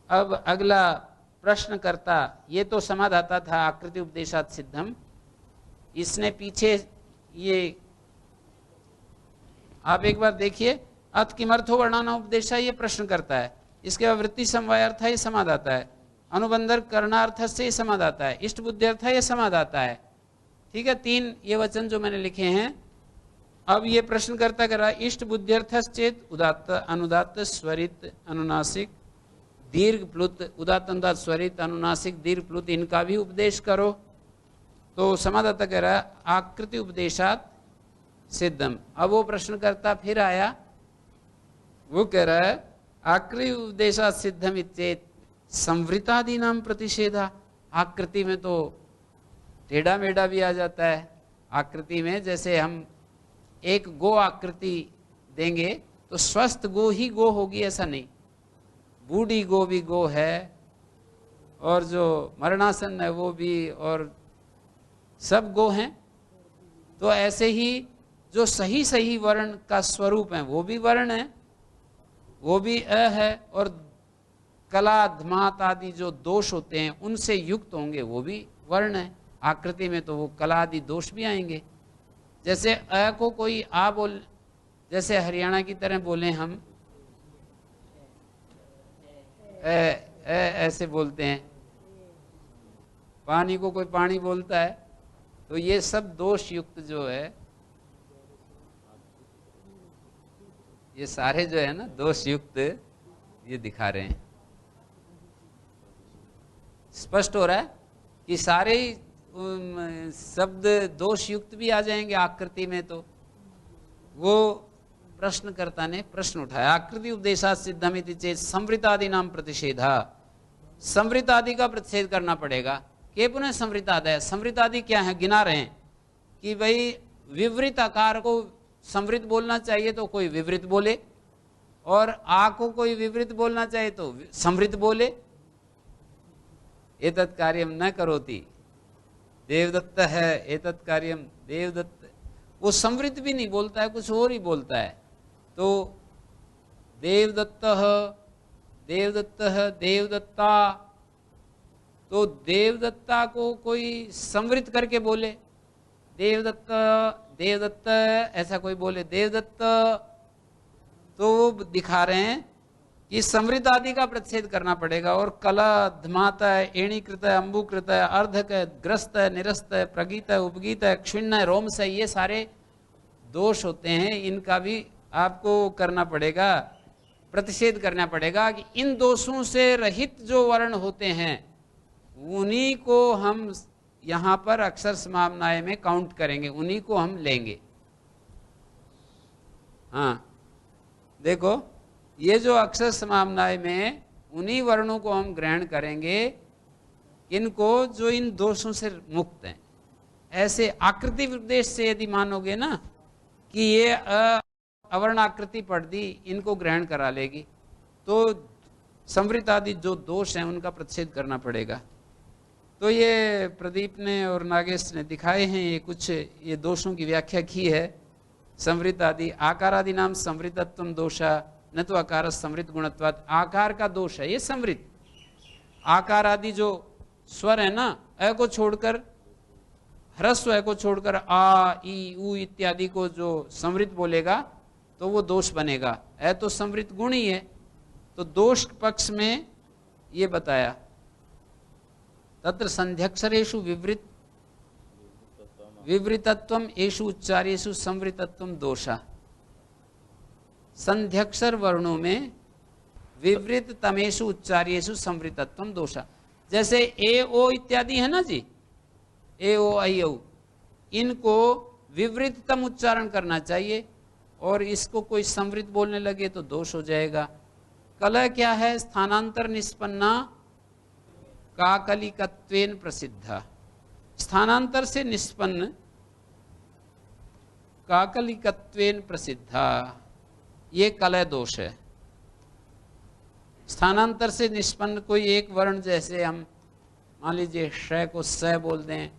अब अगला प्रश्नकर्ता, ये तो समाधाता था आकृति उपदेशात् सिद्धम। इसने पीछे ये आप एक बार देखिए, अथ किमर्थो वर्णाना उपदेशा, ये प्रश्न करता है। इसके बाद वृत्ति समवाय अर्थ है, ये समाधाता है। अनुबंधर करणार्थ से ये समाधाता है। इष्ट बुद्धि अर्थ है, ये समाधाता है। ठीक है, 3 ये वचन जो मैंने लिखे हैं। अब ये प्रश्न करता कर रहा, इष्ट बुद्धि अर्थ चेत उदात्त अनुदात्त स्वरित अनुनासिक दीर्घ प्लुत, उदात्त अनुदात्त स्वरित अनुनासिक दीर्घ प्लुत, इनका भी उपदेश करो। तो समाधाता कह रहा है आकृति उपदेशात् सिद्धम। अब वो प्रश्नकर्ता फिर आया, वो कह रहा है आकृति उपदेशात् सिद्धम इत्येत संवृतादि नाम प्रतिषेधा। आकृति में तो टेढ़ा मेढ़ा भी आ जाता है। आकृति में जैसे हम एक गो आकृति देंगे तो स्वस्थ गो ही गो होगी ऐसा नहीं, बूढ़ी गो भी गो है, और जो मरणासन है वो भी, और सब गो हैं। तो ऐसे ही जो सही सही वर्ण का स्वरूप है वो भी वर्ण है, वो भी अ है, और कला धमात आदि जो दोष होते हैं उनसे युक्त होंगे वो भी वर्ण है। आकृति में तो वो कला आदि दोष भी आएंगे। जैसे अ को कोई आ बोल, जैसे हरियाणा की तरह बोले हम ऐसे बोलते हैं, पानी को कोई पानी बोलता है, तो ये सब दोष युक्त जो है, ये सारे जो है ना दोष युक्त ये दिखा रहे हैं। स्पष्ट हो रहा है कि सारे शब्द दोष युक्त भी आ जाएंगे आकृति में। तो वो प्रश्नकर्ता ने प्रश्न उठाया, आकृति उपदेशात् सिद्धमिति चेत् संवृतादि नाम प्रतिषेधा। संवृत आदि का प्रतिषेध करना पड़ेगा। के पुनः संवृत आदि, संवृत आदि क्या है, गिना रहे हैं कि भाई विवृत आकार को संवृत बोलना चाहिए तो कोई विवृत बोले, और आ को कोई विवृत बोलना चाहिए तो संवृत बोले। एतत् कार्यम न करोति देवदत्त है, एतत् कार्यम देवदत्त, वो संवृत भी नहीं बोलता है, कुछ और ही बोलता है। तो देवदत्त, देवदत्त, देवदत्ता, तो देवदत्ता को कोई संवृत करके बोले, देवदत्त, देवदत्त ऐसा कोई बोले देवदत्त, तो वो दिखा रहे हैं कि संवृत आदि का प्रतिषेध करना पड़ेगा। और कला, धमात, एणीकृत, अंबुकृत, अर्धक, ग्रस्त, निरस्त, प्रगीत, उपगीत, क्षुण्ण, रोमस, ये सारे दोष होते हैं, इनका भी आपको करना पड़ेगा, प्रतिषेध करना पड़ेगा कि इन दोषों से रहित जो वर्ण होते हैं उन्हीं को हम यहाँ पर अक्षर समाम्नाय में काउंट करेंगे, उन्हीं को हम लेंगे। हाँ देखो, ये जो अक्षर समाम्नाय में उन्हीं वर्णों को हम ग्रहण करेंगे, इनको जो इन दोषों से मुक्त हैं। ऐसे आकृति विदेश से यदि मानोगे ना कि ये अवर्ण आकृति पढ़ दी, इनको ग्रहण करा लेगी, तो संवृत आदि जो दोष हैं उनका प्रतिषेध करना पड़ेगा। तो ये प्रदीप ने और नागेश ने दिखाए हैं, ये कुछ ये दोषों की व्याख्या की है। संवृत आदि, आकारादि नाम संवृतत्व दोषा न तो आकार संवृत गुणत्वात्, आकार का दोष है ये संवृत। आकार आदि जो स्वर है ना, अ को छोड़कर, ह्रस्व अ को छोड़कर आ, ई, उ इत्यादि को जो संवृत बोलेगा तो वो दोष बनेगा। अ तो संवृत गुण ही है, तो दोष पक्ष में ये बताया। तत्र संध्यक्षरेषु विवृत विवृतत्वम एषु उच्चारेषु संवृतत्वम दोषा। संध्यक्षर वर्णों में विवृत तमेषु उच्चार्येषु संवृतत्वम दोषा। जैसे ए ओ इत्यादि है ना जी, ए ओ आई औ, इनको विवृततम उच्चारण करना चाहिए, और इसको कोई संवृत बोलने लगे तो दोष हो जाएगा। कलह क्या है, स्थानांतर निष्पन्ना काकलिकत्वेन प्रसिद्धा। स्थानांतर से निष्पन्न काकलिकत्वेन प्रसिद्धा, ये कलह दोष है। स्थानांतर से निष्पन्न कोई एक वर्ण, जैसे हम मान लीजिए श को स बोल दें,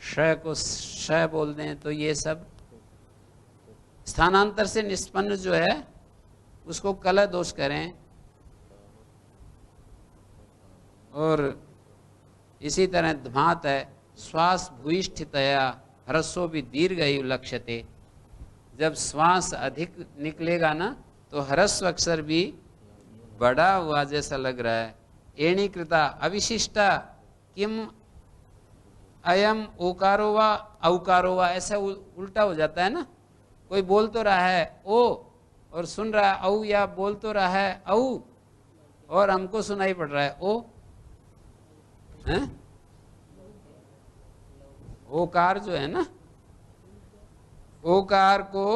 श को श बोल दें, तो ये सब स्थानांतर से निष्पन्न जो है उसको कलह दोष करें। और इसी तरह धमात है, श्वास भूयिष्ठितया ह्रस्वो भी दीर्घ लक्ष्यते। जब श्वास अधिक निकलेगा ना तो ह्रस्व अक्षर भी बड़ा हुआ जैसा लग रहा है। एणीकृता अविशिष्टा किम अयम ओकारो वा औकारो वा, ऐसा उल्टा हो जाता है ना, कोई बोल तो रहा है ओ और सुन रहा है औ, या बोल तो रहा है औ और हमको सुनाई पड़ रहा है ओ है? ओकार जो है ना, ओकार को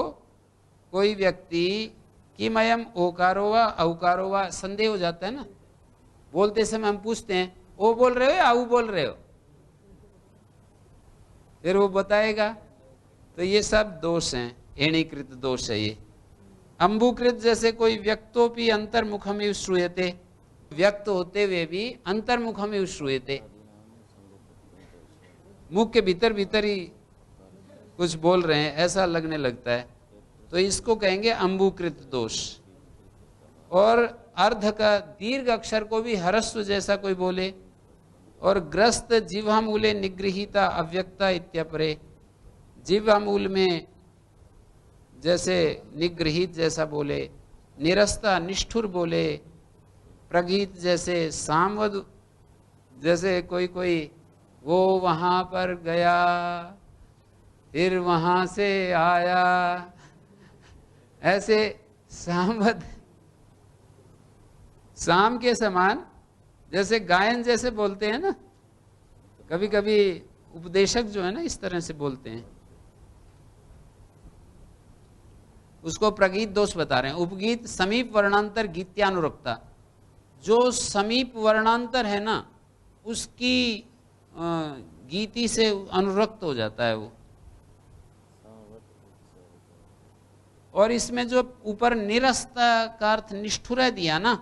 कोई व्यक्ति किमयम ओकारो वा औकारो वा, संदेह हो जाता है ना, बोलते समय हम पूछते हैं ओ बोल रहे हो या औ बोल रहे हो, फिर वो बताएगा। तो ये सब दोष हैं, एणीकृत दोष है ये। अंबुकृत जैसे कोई व्यक्तोपि अंतर्मुखमिव श्रूयते, व्यक्त होते हुए भी अंतर्मुखमिव श्रूयते, मुख के भीतर भीतर ही कुछ बोल रहे हैं ऐसा लगने लगता है, तो इसको कहेंगे अंबुकृत दोष। और अर्ध का दीर्घ अक्षर को भी ह्रस्व जैसा कोई बोले, और ग्रस्त जिह्वामूले निगृहीता अव्यक्ता इत्यपरे, जिह्वामूल में जैसे निगृहित जैसा बोले, निरस्ता निष्ठुर बोले, प्रगीत जैसे सामवद, जैसे कोई कोई वो वहां पर गया फिर वहां से आया, ऐसे सामवद साम के समान जैसे गायन जैसे बोलते हैं ना, कभी कभी उपदेशक जो है ना इस तरह से बोलते हैं, उसको प्रगीत दोष बता रहे हैं। उपगीत समीप वर्णांतर गीत्यानुरक्ता, जो समीप वर्णांतर है ना उसकी गीति से अनुरक्त हो जाता है वो। और इसमें जो ऊपर निरस्त का अर्थ निष्ठुर दिया ना,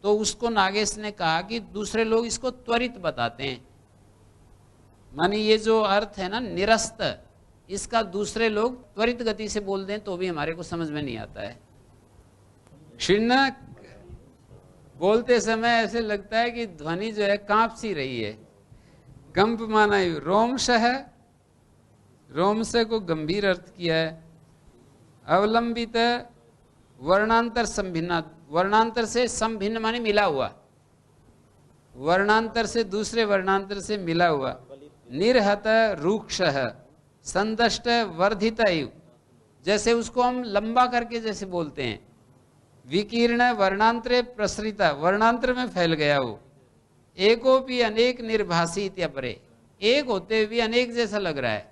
तो उसको नागेश ने कहा कि दूसरे लोग इसको त्वरित बताते हैं। मानी ये जो अर्थ है ना निरस्त, इसका दूसरे लोग त्वरित गति से बोल दें तो भी हमारे को समझ में नहीं आता है। क्षीण बोलते समय ऐसे लगता है कि ध्वनि जो है कांप सी रही है। कंप माना रोमश है, रोमश को गंभीर अर्थ किया है। अवलंबित वर्णांतर संभिन्ना, वर्णांतर से संभिन्न माने मिला हुआ, वर्णांतर से दूसरे वर्णांतर से मिला हुआ। निर्हत रूक्ष संदष्ट वर्धित, जैसे उसको हम लंबा करके जैसे बोलते हैं। विकीर्ण वर्णांतरे प्रसरिता, वर्णांतर में फैल गया वो। एकोपि अनेक निर्भासी इत्यपरे, एक होते हुए भी अनेक जैसा लग रहा है।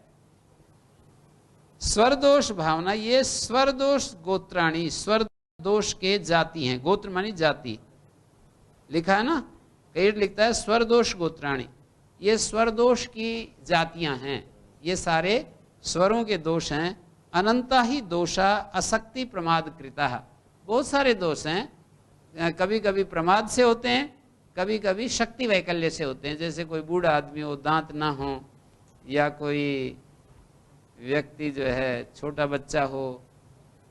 स्वरदोष भावना, ये स्वरदोष गोत्राणी, स्वर दोष के जाति हैं। गोत्र मानी जाति, लिखा है ना, कई लिखता है स्वरदोष गोत्राणी। ये स्वरदोष की जातियां हैं, ये सारे स्वरों के दोष हैं। अनंता ही दोषा असक्ति प्रमाद कृता, बहुत सारे दोष हैं। कभी कभी प्रमाद से होते हैं, कभी कभी शक्ति वैकल्य से होते हैं। जैसे कोई बूढ़ा आदमी हो, दांत ना हो, या कोई व्यक्ति जो है छोटा बच्चा हो,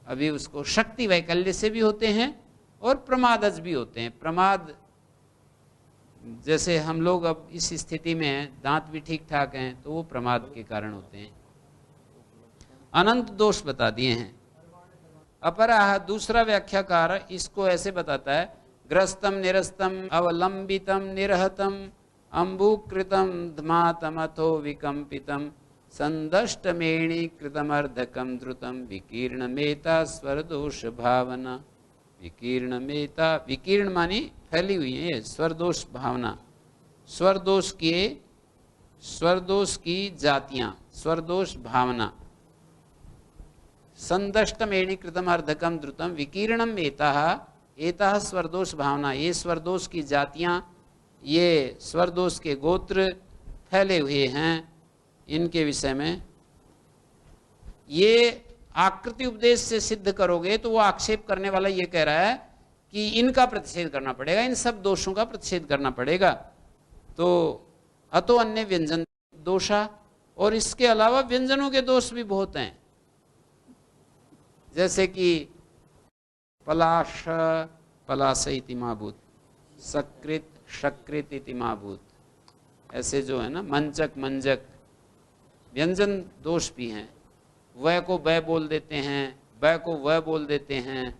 अभी उसको शक्ति वैकल्य से भी होते हैं और प्रमादज भी होते हैं। प्रमाद जैसे हम लोग अब इस स्थिति में हैं, दांत भी ठीक ठाक हैं, तो वो प्रमाद के कारण होते हैं। अनंत दोष बता दिए हैं। अपराह, दूसरा व्याख्याकार इसको ऐसे बताता है, ग्रस्तम निरस्तम अवलंबितम निर्हतम अम्बुकृतम धमातम अथो विकम्पितम संदष्टमेणी कृतमर्धकम द्रुतम विकीर्णमेता स्वरदोष भावना। विकीर्णमेता, विकीर्ण मानी फैली हुई है, स्वरदोष भावना। स्वरदोष की जातियां, स्वरदोष भावना। संदष्टमेणी कृतमर्धकम द्रुतम विकीर्णम एता स्वरदोष भावना। ये स्वरदोष की जातियां, ये स्वरदोष के गोत्र फैले हुए हैं। इनके विषय में ये आकृति उपदेश से सिद्ध करोगे तो वो आक्षेप करने वाला ये कह रहा है कि इनका प्रतिषेध करना पड़ेगा, इन सब दोषों का प्रतिषेध करना पड़ेगा। तो अतो अन्य व्यंजन दोषा, और इसके अलावा व्यंजनों के दोष भी बहुत हैं। जैसे कि पलाश पलाश इति माभूत, सकृत शकृत इति माभूत, ऐसे जो है ना मंचक मंजक, व्यंजन दोष भी हैं। वह को बै बोल देते हैं, बै को वह बोल देते हैं,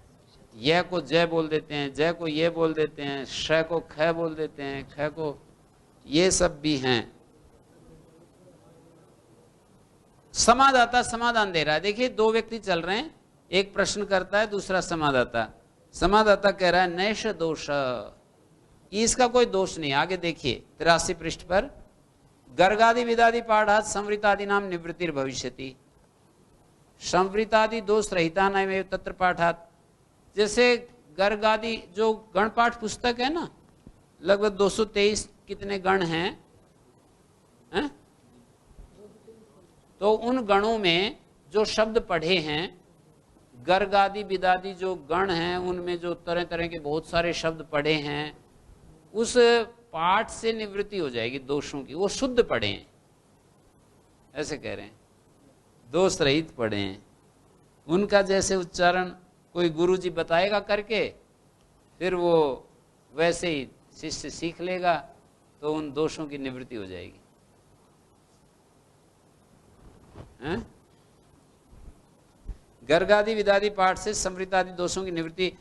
यह को जय बोल देते हैं, जय को ये बोल देते हैं, श को ख बोल देते हैं, ख को, ये सब भी हैं। समादाता समाधान दे रहा है। देखिए दो व्यक्ति चल रहे हैं, एक प्रश्न करता है, दूसरा समादाता। समादाता कह रहा है नैष दोष, इसका कोई दोष नहीं। आगे देखिए 83 पृष्ठ पर, गर्गादि विदादि पाठात संवृतादि नाम निवृत्तिर भविष्यति। संवृतादि दोष रहिता नाम तत्र पाठात। जैसे गर्गादि जो गणपाठ पुस्तक है ना, लगभग 223 कितने गण हैं, तो उन गणों में जो शब्द पढ़े हैं, गर्गादि विदादि जो गण हैं, उनमें जो तरह तरह के बहुत सारे शब्द पढ़े हैं, उस पाठ से निवृत्ति हो जाएगी दोषों की। वो शुद्ध पढ़े हैं, ऐसे कह रहे हैं, दोष रहित पढ़े हैं। उनका जैसे उच्चारण कोई गुरुजी बताएगा करके, फिर वो वैसे ही शिष्य सीख लेगा, तो उन दोषों की निवृत्ति हो जाएगी। गर्गादि विदादि पाठ से समृतादि दोषों की निवृत्ति।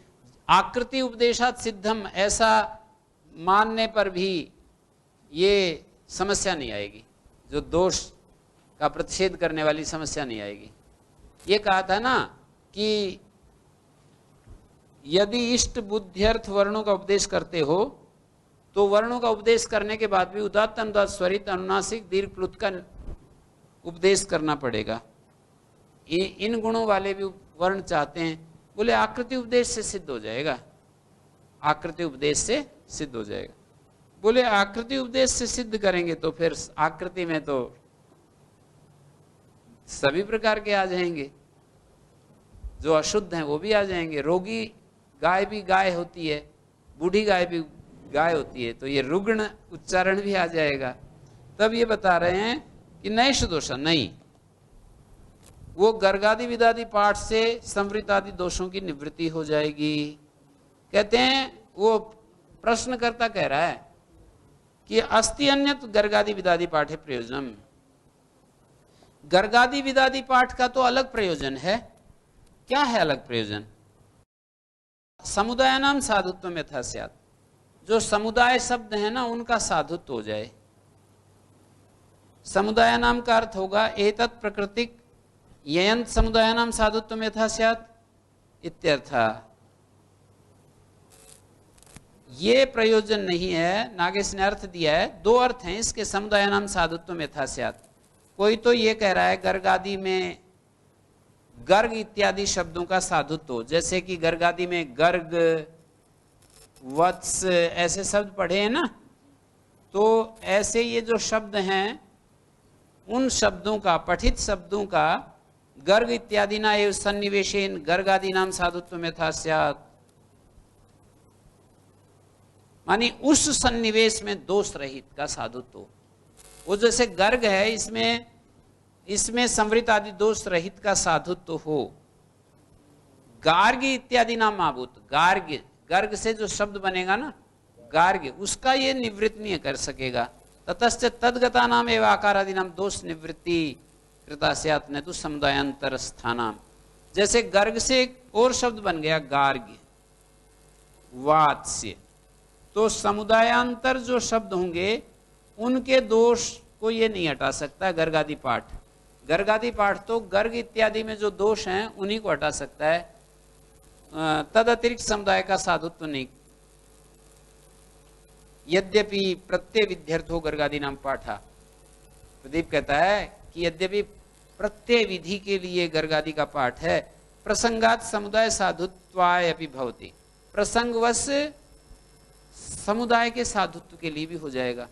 आकृति उपदेशात सिद्धम, ऐसा मानने पर भी ये समस्या नहीं आएगी, जो दोष का प्रतिषेध करने वाली समस्या नहीं आएगी। ये कहा था ना कि यदि इष्ट बुद्ध्यर्थ वर्णों का उपदेश करते हो, तो वर्णों का उपदेश करने के बाद भी उदात्त अनुदात स्वरित अनुनासिक दीर्घ प्लुत का उपदेश करना पड़ेगा। इन गुणों वाले भी वर्ण चाहते हैं, बोले आकृति उपदेश से सिद्ध हो जाएगा। आकृति उपदेश से सिद्ध हो जाएगा। बोले आकृति उपदेश से सिद्ध करेंगे तो फिर आकृति में तो सभी प्रकार के आ जाएंगे, जो अशुद्ध हैं वो भी आ जाएंगे। रोगी गाय भी गाय होती है, बूढ़ी गाय भी गाय होती है, तो ये रुग्ण उच्चारण भी आ जाएगा। तब ये बता रहे हैं कि नैष दोष नहीं, वो गर्गादि विदादि पाठ से संवृत आदि दोषों की निवृत्ति हो जाएगी। कहते हैं, वो प्रश्नकर्ता कह रहा है कि अस्ति अन्यत गर्गादि विदादि पाठ है प्रयोजनम। गर्गादि विदादि पाठ का तो अलग प्रयोजन है। क्या है अलग प्रयोजन? समुदाय नाम साधुत्व यथा स्यात्, जो समुदाय शब्द है ना उनका साधुत्व हो जाए। समुदाय नाम का अर्थ होगा एतत् प्रकृतिक ययंत समुदाय नाम साधुत्व यथा स्यात् इत्यर्थ। ये प्रयोजन नहीं है, नागेश ने अर्थ दिया है। दो अर्थ हैं इसके, समुदाय नाम साधुत्व यथा स्यात्। कोई तो ये कह रहा है गर्ग आदि में गर्ग इत्यादि शब्दों का साधुत्व हो, जैसे कि गर्ग आदि में गर्ग, वत्स ऐसे शब्द पढ़े हैं ना, तो ऐसे ये जो शब्द हैं उन शब्दों का, पठित शब्दों का गर्ग इत्यादि ना एव सन्निवेशेन गर्ग आदि नाम साधुत्व यथा स्यात्, मानी उस सन्निवेश में दोष रहित का साधुत्व। वो जैसे गर्ग है, इसमें संवृत आदि दोष रहित का साधुत्व हो। गार्ग इत्यादि नाम आभूत, गार्ग, गर्ग से जो शब्द बनेगा ना गार्ग, उसका ये निवृत्त नहीं कर सकेगा। ततश्च तदगता नाम एवं आकारादि नाम दोष निवृत्ति कृता स्यात् न तो समुदायांतर स्थानाम। जैसे गर्ग से एक और शब्द बन गया गार्ग, वात्स्य, तो समुदायांतर जो शब्द होंगे उनके दोष को ये नहीं हटा सकता गर्गादि पाठ। गर्गादि पाठ तो गर्ग इत्यादि में जो दोष हैं उन्हीं को हटा सकता है, तद अतिरिक्त समुदाय का साधुत्व नहीं। यद्यपि प्रत्यय विध्यर्थो गर्गादि नाम पाठा, प्रदीप कहता है कि यद्यपि प्रत्यय विधि के लिए गर्गादि का पाठ है, प्रसंगात समुदाय साधुत्वाय अपि भवति, प्रसंगवश समुदाय के साधुत्व के लिए भी हो जाएगा।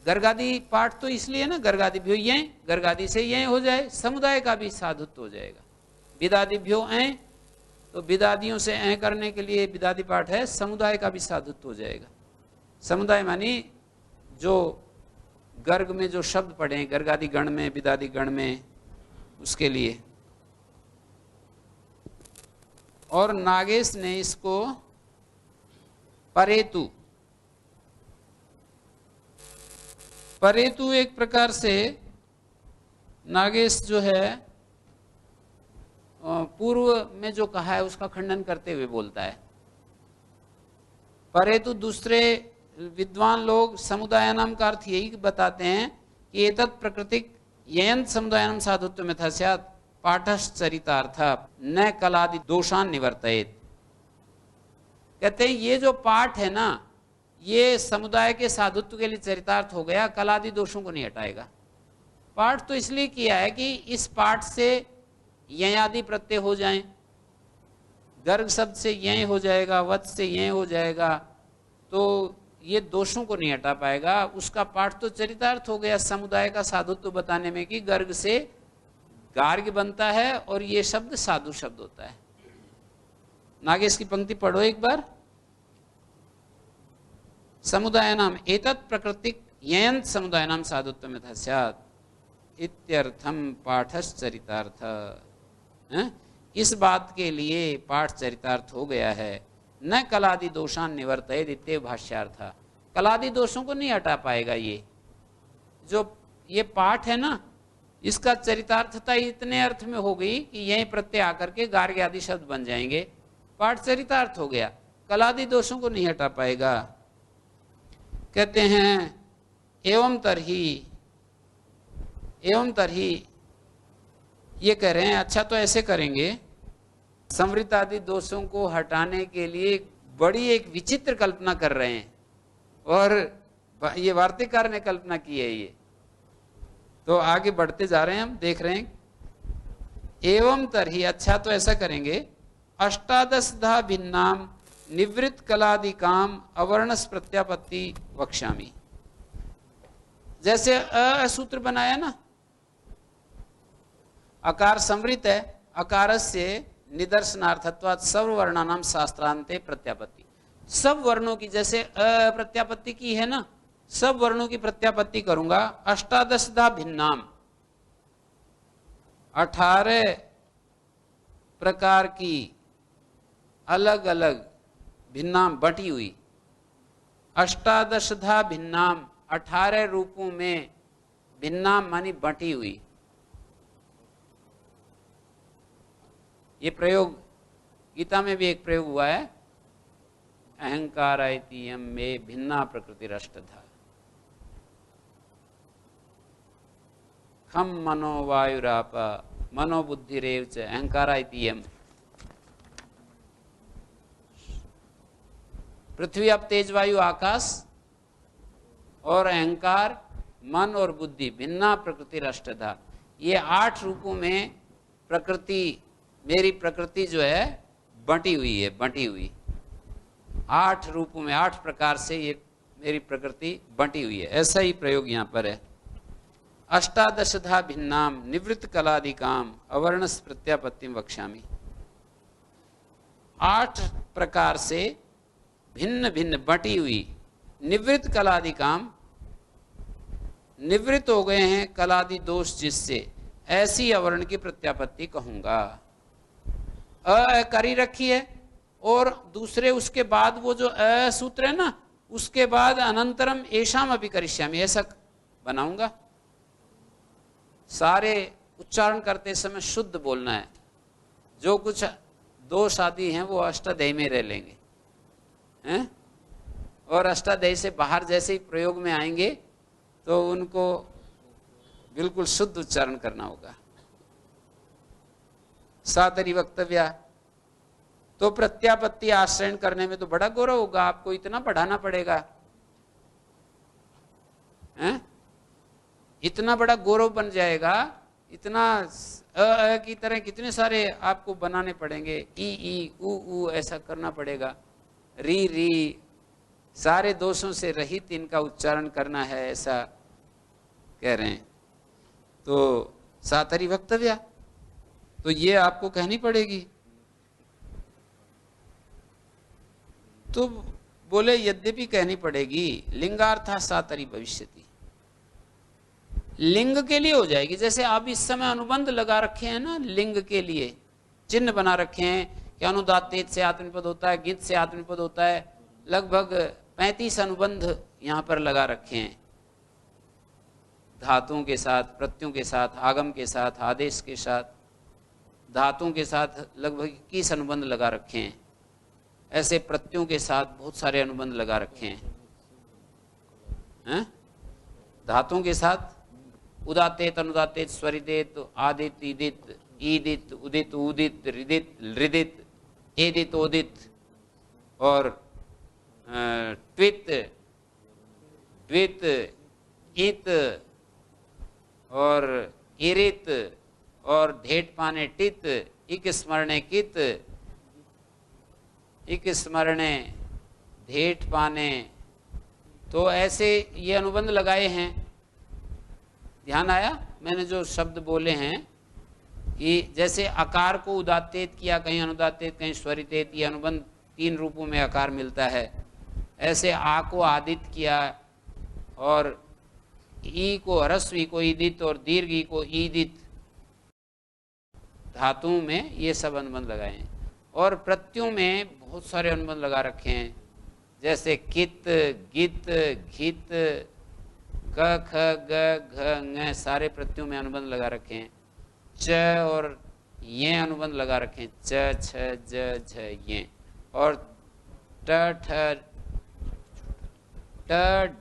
गर्गादि पाठ तो इसलिए ना, गर्गादिभ्यो यं, गर्गादि से यं हो जाए, समुदाय का भी साधुत्व हो जाएगा। विदादिभ्यो ऐं, तो विदादियों से ऐं करने के लिए विदादि पाठ है, समुदाय का भी साधुत्व हो जाएगा। समुदाय मानी जो गर्ग में जो शब्द पढ़े गर्गादि गण में, विदादि गण में, उसके लिए। और नागेश ने इसको परेतु, परेतु एक प्रकार से नागेश जो है पूर्व में जो कहा है उसका खंडन करते हुए बोलता है। परेतु दूसरे विद्वान लोग समुदाय नाम का अर्थ यही बताते हैं कि एतत् प्रकृतिक ययंत समुदायम साधुत्व यथा स्यात् पाठश्चरितार्थ न कलादि दोषान निवर्तयेत्। कहते हैं ये जो पाठ है ना, ये समुदाय के साधुत्व के लिए चरितार्थ हो गया, कलादि दोषों को नहीं हटाएगा। पाठ तो इसलिए किया है कि इस पाठ से यं आदि प्रत्यय हो जाएं, गर्ग शब्द से यं हो जाएगा, वत्स से यं हो जाएगा, तो ये दोषों को नहीं हटा पाएगा। उसका पाठ तो चरितार्थ हो गया समुदाय का साधुत्व बताने में कि गर्ग से गार्ग बनता है और ये शब्द साधु शब्द होता है। नागेश की पंक्ति पढ़ो एक बार। समुदाय नाम एतत् प्रकृतिक ययंत समुदाय नाम साधुत्व यथा स्यात् इत्यर्थम पाठश्चरितार्थ। इस बात के लिए पाठ चरितार्थ हो गया है। न कलादि दोषान निवर्तयेत् इत्येव भाष्यार्थ। कलादि दोषों को नहीं हटा पाएगा। ये जो ये पाठ है ना, इसका चरितार्थता इतने अर्थ में हो गई कि यही प्रत्यय आकर के गार्ग आदि शब्द बन जाएंगे, पाठ चरितार्थ हो गया, कलादि दोषों को नहीं हटा पाएगा। कहते हैं एवं तरही ये कह रहे हैं, अच्छा तो ऐसे करेंगे, संवृत आदि दोषों को हटाने के लिए बड़ी एक विचित्र कल्पना कर रहे हैं, और ये वार्तिककार ने कल्पना की है। ये तो आगे बढ़ते जा रहे हैं, हम देख रहे हैं। एवं तरही, अच्छा तो ऐसा करेंगे, अष्टादशधा भिन्नाम निवृत्त कलादि काम अवर्णस प्रत्यापत्ति वक्ष्यामि। जैसे सूत्र बनाया ना, अकार संवृत है, अकारस्य निदर्शनार्थत्वात् सर्व वर्णानाम शास्त्रांते प्रत्यापत्ति। सब वर्णों की, जैसे प्रत्यापत्ति की है ना, सब वर्णों की प्रत्यापत्ति करूंगा। अष्टादशधा भिन्नाम, 18 प्रकार की अलग अलग भिन्नाम बटी हुई। अष्टादशधा भिन्नाम, 18 रूपों में भिन्नाम मानी बटी हुई। ये प्रयोग गीता में भी एक प्रयोग हुआ है, अहंकार आयतीयम में भिन्ना प्रकृतिरष्टधा, खम मनो वायुराप मनोबुद्धिरेव च अहंकार आयतीयम। पृथ्वी अब तेज वायु आकाश और अहंकार मन और बुद्धि भिन्ना प्रकृतिरष्टधा। ये 8 रूपों में प्रकृति, मेरी प्रकृति जो है बंटी हुई है, बंटी हुई 8 रूपों में, 8 प्रकार से ये मेरी प्रकृति बंटी हुई है। ऐसा ही प्रयोग यहाँ पर है। अष्टादशधा भिन्नाम निवृत्त कलादिकाम अवर्णस प्रत्यापत्तिम वक्ष्यामि। 8 प्रकार से भिन्न भिन्न बटी हुई निवृत्त कलादिकाम, निवृत्त हो गए हैं कलादि दोष जिससे, ऐसी अवर्ण की प्रत्यापत्ति कहूंगा। करी रखी है और दूसरे उसके बाद वो जो सूत्र है ना, उसके बाद अनंतरम ऐशाम अभी करिष्यामि, ऐसा बनाऊंगा। सारे उच्चारण करते समय शुद्ध बोलना है। जो कुछ दोष आदि हैं वो अष्टाध्यायी में रह लेंगे हैं, और अष्टाध्यायी से बाहर जैसे ही प्रयोग में आएंगे तो उनको बिल्कुल शुद्ध उच्चारण करना होगा। सातरी वक्तव्या, तो प्रत्यापत्ति आश्रयण करने में तो बड़ा गौरव होगा, आपको इतना पढ़ाना पड़ेगा हैं? इतना बड़ा गौरव बन जाएगा, इतना की तरह कितने सारे आपको बनाने पड़ेंगे, ई ऊ ऐसा करना पड़ेगा, री री, सारे दोषों से रहित इनका उच्चारण करना है, ऐसा कह रहे हैं। तो सातरी वक्तव्या, तो ये आपको कहनी पड़ेगी। तो बोले यद्यपि कहनी पड़ेगी, लिंगार्था सातरी भविष्यति, लिंग के लिए हो जाएगी। जैसे आप इस समय अनुबंध लगा रखे हैं ना, लिंग के लिए चिन्ह बना रखे हैं कि अनुदात्तेत से आत्मनिपद होता है, गित से आत्मनिपद होता है, लगभग 35 अनुबंध यहाँ पर लगा रखे हैं, धातुओं के साथ, प्रत्ययों के साथ, आगम के साथ, आदेश के साथ, धातुओं के साथ लगभग 21 अनुबंध लगा रखे हैं। ऐसे प्रत्ययों के साथ बहुत सारे अनुबंध लगा रखे हैं। धातुओं के साथ उदात्तेत, अनुदात्तेत, स्वरिदेत, आदित, ईदित, ईदित, उदित, उदित, रिदित, हृदित, एदित, ओदित, और ट्वित, द्वित, इत, और इरित, और धेट पाने टित, इक स्मरणे कित, इक स्मरणे धेट पाने। तो ऐसे ये अनुबंध लगाए हैं। ध्यान आया मैंने जो शब्द बोले हैं कि जैसे आकार को उदात्तेत किया, कहीं अनुदात्तेत, कहीं स्वरितेत, ये अनुबंध 3 रूपों में आकार मिलता है। ऐसे आ को आदित किया, और ई को ह्रस्व ई को ईदित, और दीर्घ ई को ईदित, धातुओं में ये सब अनुबंध लगाए हैं। और प्रत्ययों में बहुत सारे अनुबंध लगा रखे हैं, जैसे कित, गित, घित, क, ख, ग, घ, ng, सारे प्रत्ययों में अनुबंध लगा रखे हैं। च और ये अनुबंध लगा रखे हैं, च, छ, ज, झ, ये। और ट, ठ, ट,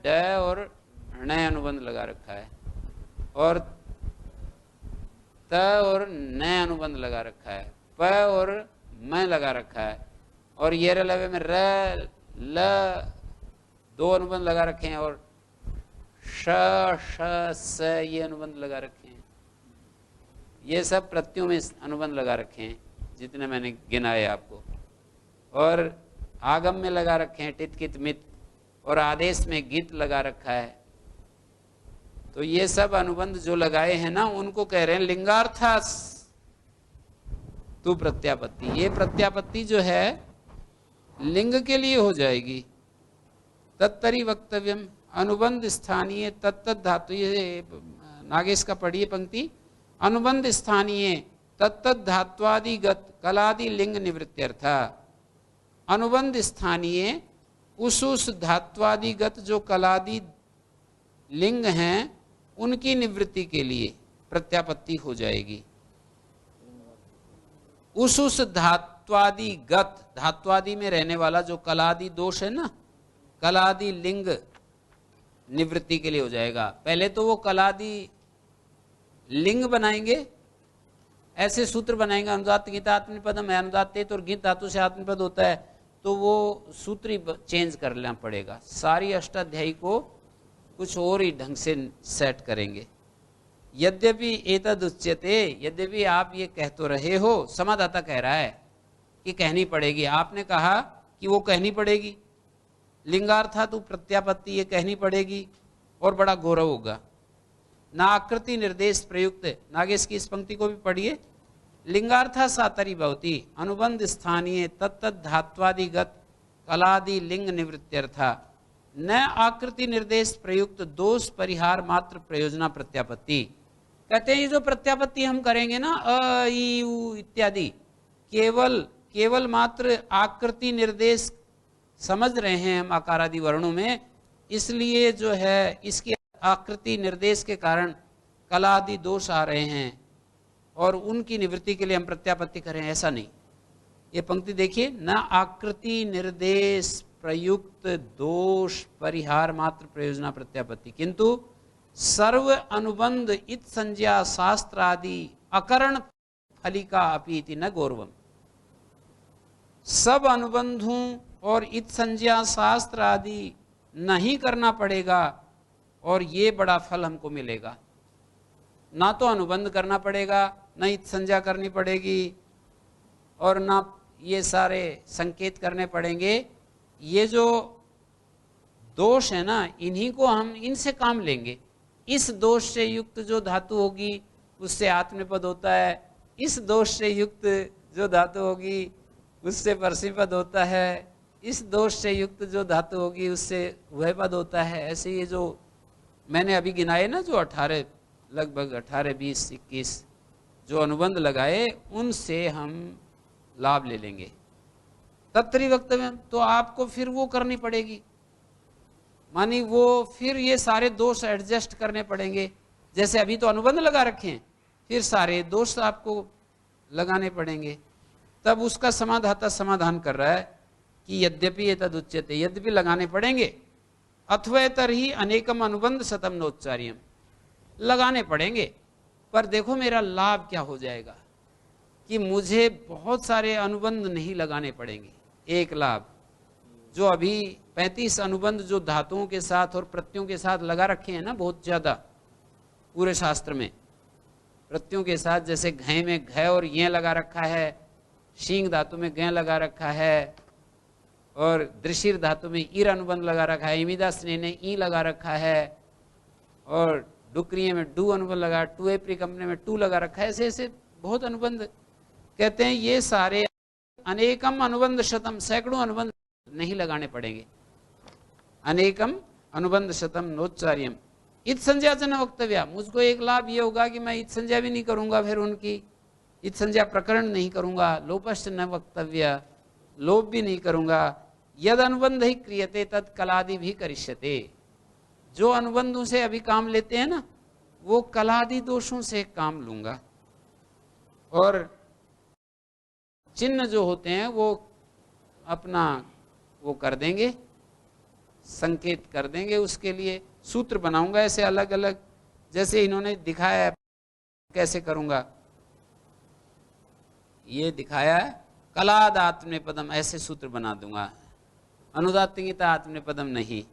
ड और ण अनुबंध लगा रखा है, और त और न अनुबंध लगा रखा है, प और म लगा रखा है, और ये लवे में र, ल 2 अनुबंध लगा रखे हैं, और श, श, स ये अनुबंध लगा रखे हैं। ये सब प्रत्ययों में अनुबंध लगा रखे हैं, जितने मैंने गिनाए आपको। और आगम में लगा रखे हैं टित कित मित, और आदेश में गीत लगा रखा है। तो ये सब अनुबंध जो लगाए हैं ना, उनको कह रहे हैं लिंगार्थास तू प्रत्यापत्ति। ये प्रत्यापत्ति जो है लिंग के लिए हो जाएगी। तत्तरी वक्तव्यम अनुबंध स्थानीय तत्त धातु, ये नागेश का पढ़िए पंक्ति। अनुबंध स्थानीय तत्त धात्वादिगत कलादि लिंग निवृत्त्यर्थ। अनुबंध स्थानीय उस धात्वादिगत जो कलादि लिंग हैं उनकी निवृत्ति के लिए प्रत्यापत्ति हो जाएगी। उस धात्वादिगत, धात्वादि में रहने वाला जो कलादि दोष है ना, कलादि लिंग निवृत्ति के लिए हो जाएगा। पहले तो वो कलादि लिंग बनाएंगे, ऐसे सूत्र बनाएंगे। अनुदात गीता आत्मनिपदम है, अनुदात तेत और गीत धातु से आत्मनिपद होता है, तो वो सूत्र ही चेंज करना पड़ेगा। सारी अष्टाध्यायी को कुछ और ही ढंग से सेट करेंगे। यद्यपि एतद उच्यते, यद्यपि आप ये कह तो रहे हो, समादाता कह रहा है कि कहनी पड़ेगी। आपने कहा कि वो कहनी पड़ेगी, लिंगार्था तो प्रत्यापत्ति ये कहनी पड़ेगी और बड़ा गौरव होगा। ना आकृति निर्देश प्रयुक्त, नागेश की इस पंक्ति को भी पढ़िए। लिंगार्था सातरी भवती अनुबंध स्थानीय तत्त धात्वादिगत कलादि लिंग निवृत्त्यर्था न आकृति निर्देश प्रयुक्त दोष परिहार मात्र प्रयोजना प्रत्यापत्ति। कहते हैं ये जो प्रत्यापत्ति हम करेंगे ना, अ ई उ इत्यादि, केवल मात्र आकृति निर्देश समझ रहे हैं हम आकारादि वर्णों में, इसलिए जो है इसकी आकृति निर्देश के कारण कलादि दोष आ रहे हैं और उनकी निवृत्ति के लिए हम प्रत्यापत्ति करें, ऐसा नहीं। ये पंक्ति देखिए, न आकृति निर्देश प्रयुक्त दोष परिहार मात्र प्रयोजना प्रत्यापत्ति, किंतु सर्व अनुबंध इत संज्ञा शास्त्र आदि अकरण फलिका अपीति न गौरवम। सब अनुबंधों और इत संज्ञा शास्त्र आदि नहीं करना पड़ेगा और ये बड़ा फल हमको मिलेगा। ना तो अनुबंध करना पड़ेगा, न इत संज्ञा करनी पड़ेगी, और ना ये सारे संकेत करने पड़ेंगे। ये जो दोष है ना, इन्हीं को हम इनसे काम लेंगे। इस दोष से युक्त जो धातु होगी उससे आत्मनेपद होता है, इस दोष से युक्त जो धातु होगी उससे परसीपद होता है, इस दोष से युक्त जो धातु होगी उससे वहपद होता है। ऐसे ये जो मैंने अभी गिनाए ना, जो 18 लगभग 18, 20, 21 जो अनुबंध लगाए, उनसे हम लाभ ले लेंगे। तत्तरी वक्तव्य, तो आपको फिर वो करनी पड़ेगी, मानी वो फिर ये सारे दोष एडजस्ट करने पड़ेंगे। जैसे अभी तो अनुबंध लगा रखे हैं, फिर सारे दोष आपको लगाने पड़ेंगे। तब उसका समाधाता समाधान कर रहा है कि यद्यपि ये तदुच्यते, यद्यपि लगाने पड़ेंगे। अथवेतर ही अनेकम अनुबंध शतम नोच्चार्यम, लगाने पड़ेंगे, पर देखो मेरा लाभ क्या हो जाएगा कि मुझे बहुत सारे अनुबंध नहीं लगाने पड़ेंगे। एक लाभ, जो अभी 35 अनुबंध जो धातुओं के साथ और प्रत्ययों के साथ लगा रखे हैं ना, बहुत ज़्यादा पूरे शास्त्र में प्रत्ययों के साथ, जैसे घय में घय और ये लगा रखा है, शींग धातु में गय लगा रखा है, और दृशिर धातु में ईर अनुबंध लगा रखा है, इमिदा स्नेह ने ई लगा रखा है, और डुक्रिय में डू अनुबंध लगा, टू एप्री कंपनी में टू लगा रखा है। ऐसे ऐसे बहुत अनुबंध कहते हैं। ये सारे अनेकम अनुबंध शतम, सैकड़ों अनुबंध नहीं लगाने पड़ेंगे। अनेकम अनुबंध शतम नोच्चार्यम इत संज्ञा च न वक्तव्या। मुझको एक लाभ ये होगा कि मैं इत संज्ञा भी नहीं करूंगा, फिर उनकी इत संज्ञा प्रकरण नहीं करूंगा। लोपश्च न वक्तव्य, लोप भी नहीं करूंगा। यद अनुबंध ही क्रियते तत् कलादि भी करिष्यते। जो अनुबंधों से अभी काम लेते हैं ना, वो कलादि दोषों से काम लूंगा। और चिन्ह जो होते हैं वो अपना वो कर देंगे, संकेत कर देंगे, उसके लिए सूत्र बनाऊंगा ऐसे अलग अलग, जैसे इन्होंने दिखाया है। कैसे करूंगा, ये दिखाया है कलाद आत्मनेपदम, ऐसे सूत्र बना दूंगा। अनुदात्तिंगिता आत्मनेपदम नहीं।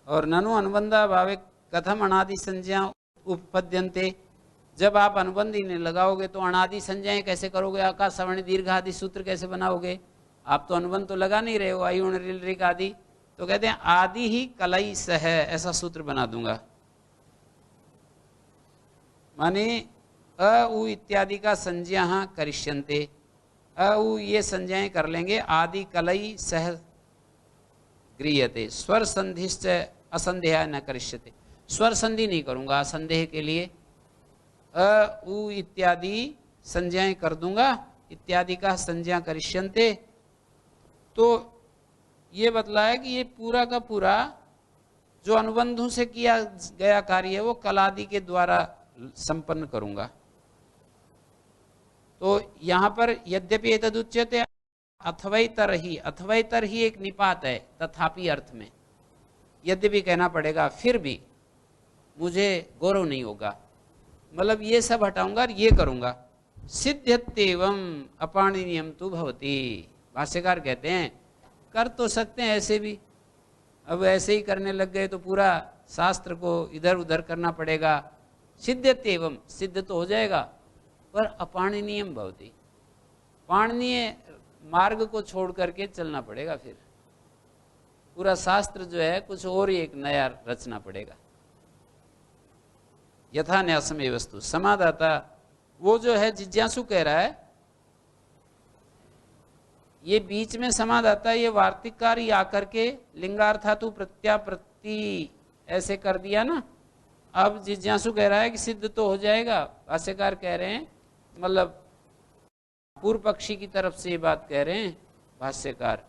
और ननु अनुबंधा भावे कथम अनादि संज्ञा उपपद्यन्ते। जब आप अनुबंध ही नहीं लगाओगे तो अनादि संज्ञाएं कैसे करोगे, आकाश सवर्ण दीर्घ आदि सूत्र कैसे बनाओगे? आप तो अनुबंध तो लगा नहीं रहे हो, आई उण रिल रिक आदि। तो कहते हैं आदि ही कलई सह, ऐसा सूत्र बना दूंगा। माने अ उ इत्यादि का संज्ञा करिष्यन्ते, अ उ ये संज्ञाएं कर लेंगे, आदि कलई सह गृह्यते, स्वर संधिश्च असंदेह न करिष्यते, स्वर संधि नहीं करूंगा असंदेह के लिए, अ उ इत्यादि संज्ञाएं कर दूंगा, इत्यादि का संज्ञा करिष्यन्ते। तो ये बतलाया कि ये पूरा का पूरा जो अनुबंधों से किया गया कार्य है वो कलादि के द्वारा संपन्न करूंगा। तो यहां पर यद्यपि एतदुच्यते अथवैतर ही, अथवैतर ही एक निपात है तथापि अर्थ में, यद्यपि कहना पड़ेगा, फिर भी मुझे गौरव नहीं होगा, मतलब ये सब हटाऊंगा और ये करूंगा। सिद्ध्यत्येवं अपाणिनीयम तु भवति, भाष्यकार कहते हैं कर तो सकते हैं ऐसे भी, अब ऐसे ही करने लग गए तो पूरा शास्त्र को इधर उधर करना पड़ेगा। सिद्ध्यत्येवं, सिद्ध तो हो जाएगा, पर अपाणिनीयम भवति, पाणनीय मार्ग को छोड़ करके चलना पड़ेगा, फिर पूरा शास्त्र जो है कुछ और ही एक नया रचना पड़ेगा। यथा न्यासम वस्तु, समादाता वो जो है जिज्ञासु कह रहा है, ये बीच में समादाता ये वार्तिककार ही आकर के लिंगार्थातु प्रत्याप्रति ऐसे कर दिया ना। अब जिज्ञासु कह रहा है कि सिद्ध तो हो जाएगा, भाष्यकार कह रहे हैं, मतलब पूर्व पक्षी की तरफ से ये बात कह रहे हैं भाष्यकार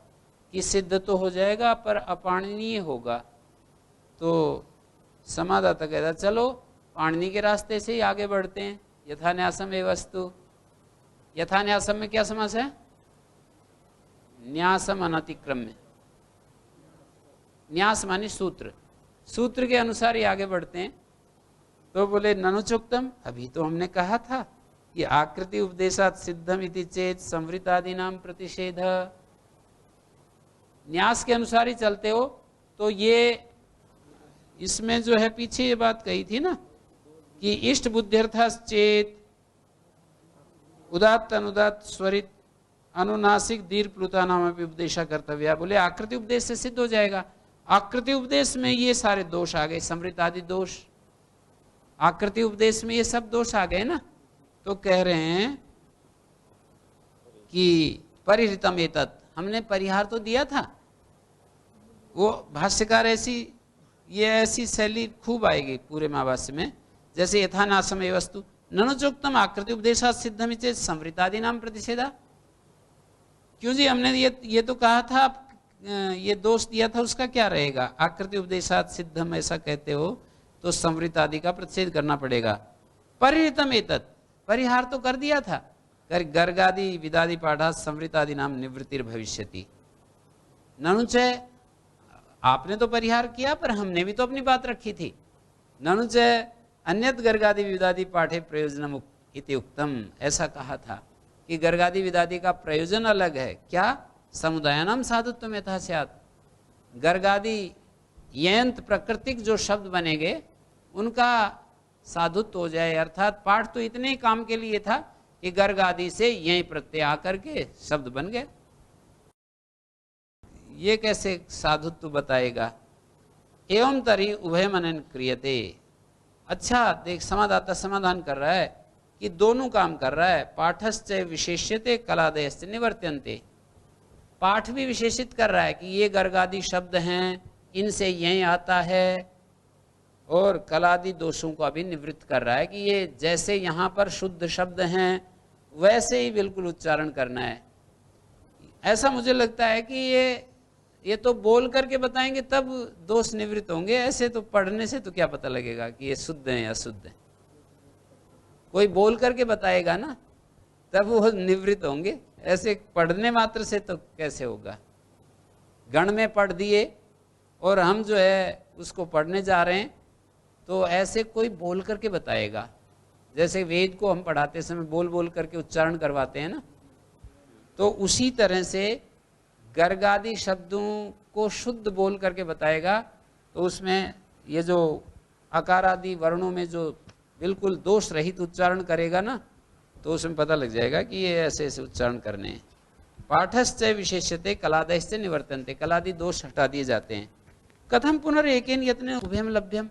कि सिद्ध तो हो जाएगा पर अपाणनीय होगा। तो समादाता कहता है चलो पाणनी के रास्ते से ही आगे बढ़ते हैं। यथा न्यासम ए वस्तु, यथा न्यासम में क्या समास है? न्यासम अनतिक्रम्य, न्यास मानी सूत्र, सूत्र के अनुसार ही आगे बढ़ते हैं। तो बोले ननुचोक्तम, अभी तो हमने कहा था कि आकृति उपदेशात सिद्धम इति चेत संवृतादि नाम प्रतिषेध, न्यास के अनुसार ही चलते हो। तो ये इसमें जो है पीछे ये बात कही थी ना कि इष्ट बुद्ध्यर्थश्चेत उदात्त अनुदात्त स्वरित अनुनासिक दीर्घ प्लुता नाम उपदेशा कर्तव्य, बोले आकृति उपदेश से सिद्ध हो जाएगा। आकृति उपदेश में ये सारे दोष आ गए, समृत आदि दोष, आकृति उपदेश में ये सब दोष आ गए ना। तो कह रहे हैं कि परिहृतम एतत्, हमने परिहार तो दिया था। वो भाष्यकार ऐसी शैली खूब आएगी पूरे महाभाष्य में, जैसे यथा नासम ए वस्तु ननुचोक्तम आकृति उपदेशात सिद्धम चेत संवृतादि नाम प्रतिषेधा। क्यों जी, हमने ये तो कहा था, ये दोष दिया था, उसका क्या रहेगा? आकृति उपदेशात सिद्धम ऐसा कहते हो तो संवृत आदि का प्रतिषेध करना पड़ेगा। परिहृतम एतत्, परिहार तो कर दिया था, गर्गादि विदादि पाठा संवृत आदि नाम निवृत्तिर भविष्यति। ननुचय, आपने तो परिहार किया पर हमने भी तो अपनी बात रखी थी। ननुचय अन्यत गर्गादि विदादि पाठे प्रयोजनम इति उक्तम, ऐसा कहा था कि गर्गादि विदादि का प्रयोजन अलग है। क्या? समुदायानाम साधुत्व यथा स्यात्, गर्गादि यंत्र प्राकृतिक जो शब्द बनेंगे उनका साधुत्व हो जाए, अर्थात पाठ तो इतने ही काम के लिए था कि गर्ग आदि से यही प्रत्यय आकर के शब्द बन गए। ये कैसे साधुत्व बताएगा? एवं तरी उभय मनन क्रियते। अच्छा देख, समादाता समाधान कर रहा है कि दोनों काम कर रहा है। पाठश्च विशेष्यते कलादयश्च निवर्त्यन्ते, पाठ भी विशेषित कर रहा है कि ये गर्गादि शब्द हैं, इनसे यही आता है, और कलादि दोषों को अभी निवृत्त कर रहा है कि ये जैसे यहाँ पर शुद्ध शब्द हैं वैसे ही बिल्कुल उच्चारण करना है। ऐसा मुझे लगता है कि ये तो बोल करके बताएंगे तब दोष निवृत्त होंगे, ऐसे तो पढ़ने से तो क्या पता लगेगा कि ये शुद्ध है या अशुद्ध है। कोई बोल करके बताएगा ना तब वो निवृत्त होंगे, ऐसे पढ़ने मात्र से तो कैसे होगा। गण में पढ़ दिए और हम जो है उसको पढ़ने जा रहे हैं, तो ऐसे कोई बोल करके बताएगा, जैसे वेद को हम पढ़ाते समय बोल बोल करके उच्चारण करवाते हैं ना, तो उसी तरह से गर्गादि शब्दों को शुद्ध बोल करके बताएगा। तो उसमें ये जो आकार आदि वर्णों में जो बिल्कुल दोष रहित उच्चारण करेगा ना, तो उसमें पता लग जाएगा कि ये ऐसे ऐसे उच्चारण करने हैं। पाठश्च विशेष्यते कलादयश्च निवर्तन्ते, कलादि दोष हटा दिए जाते हैं। कथम पुनर्एकेन यत्न उभयम लभ्यम,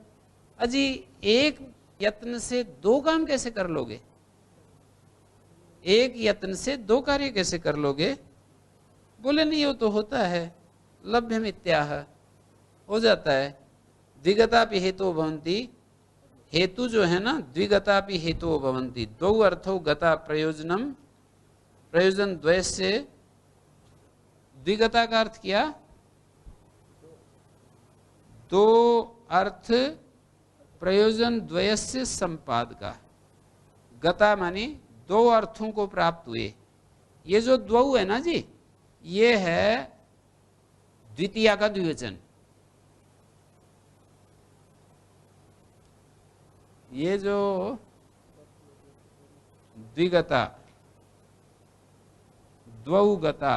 अजी एक यत्न से दो काम कैसे कर लोगे, एक यत्न से दो कार्य कैसे कर लोगे? बोले नहीं, वो तो होता है, लभ्यम इत्याह, हो जाता है। द्विगतापि हेतु भवन्ति, हेतु जो है ना द्विगतापि हेतु भवन्ति, दो अर्थो गता प्रयोजनम, प्रयोजन द्वय से द्विगता का अर्थ किया, दो अर्थ प्रयोजन द्वयस्य संपादका, गता मानी दो अर्थों को प्राप्त हुए। ये जो द्वौ है ना जी, ये है द्वितीया का द्विवचन। ये जो द्विगता, द्वौ गता,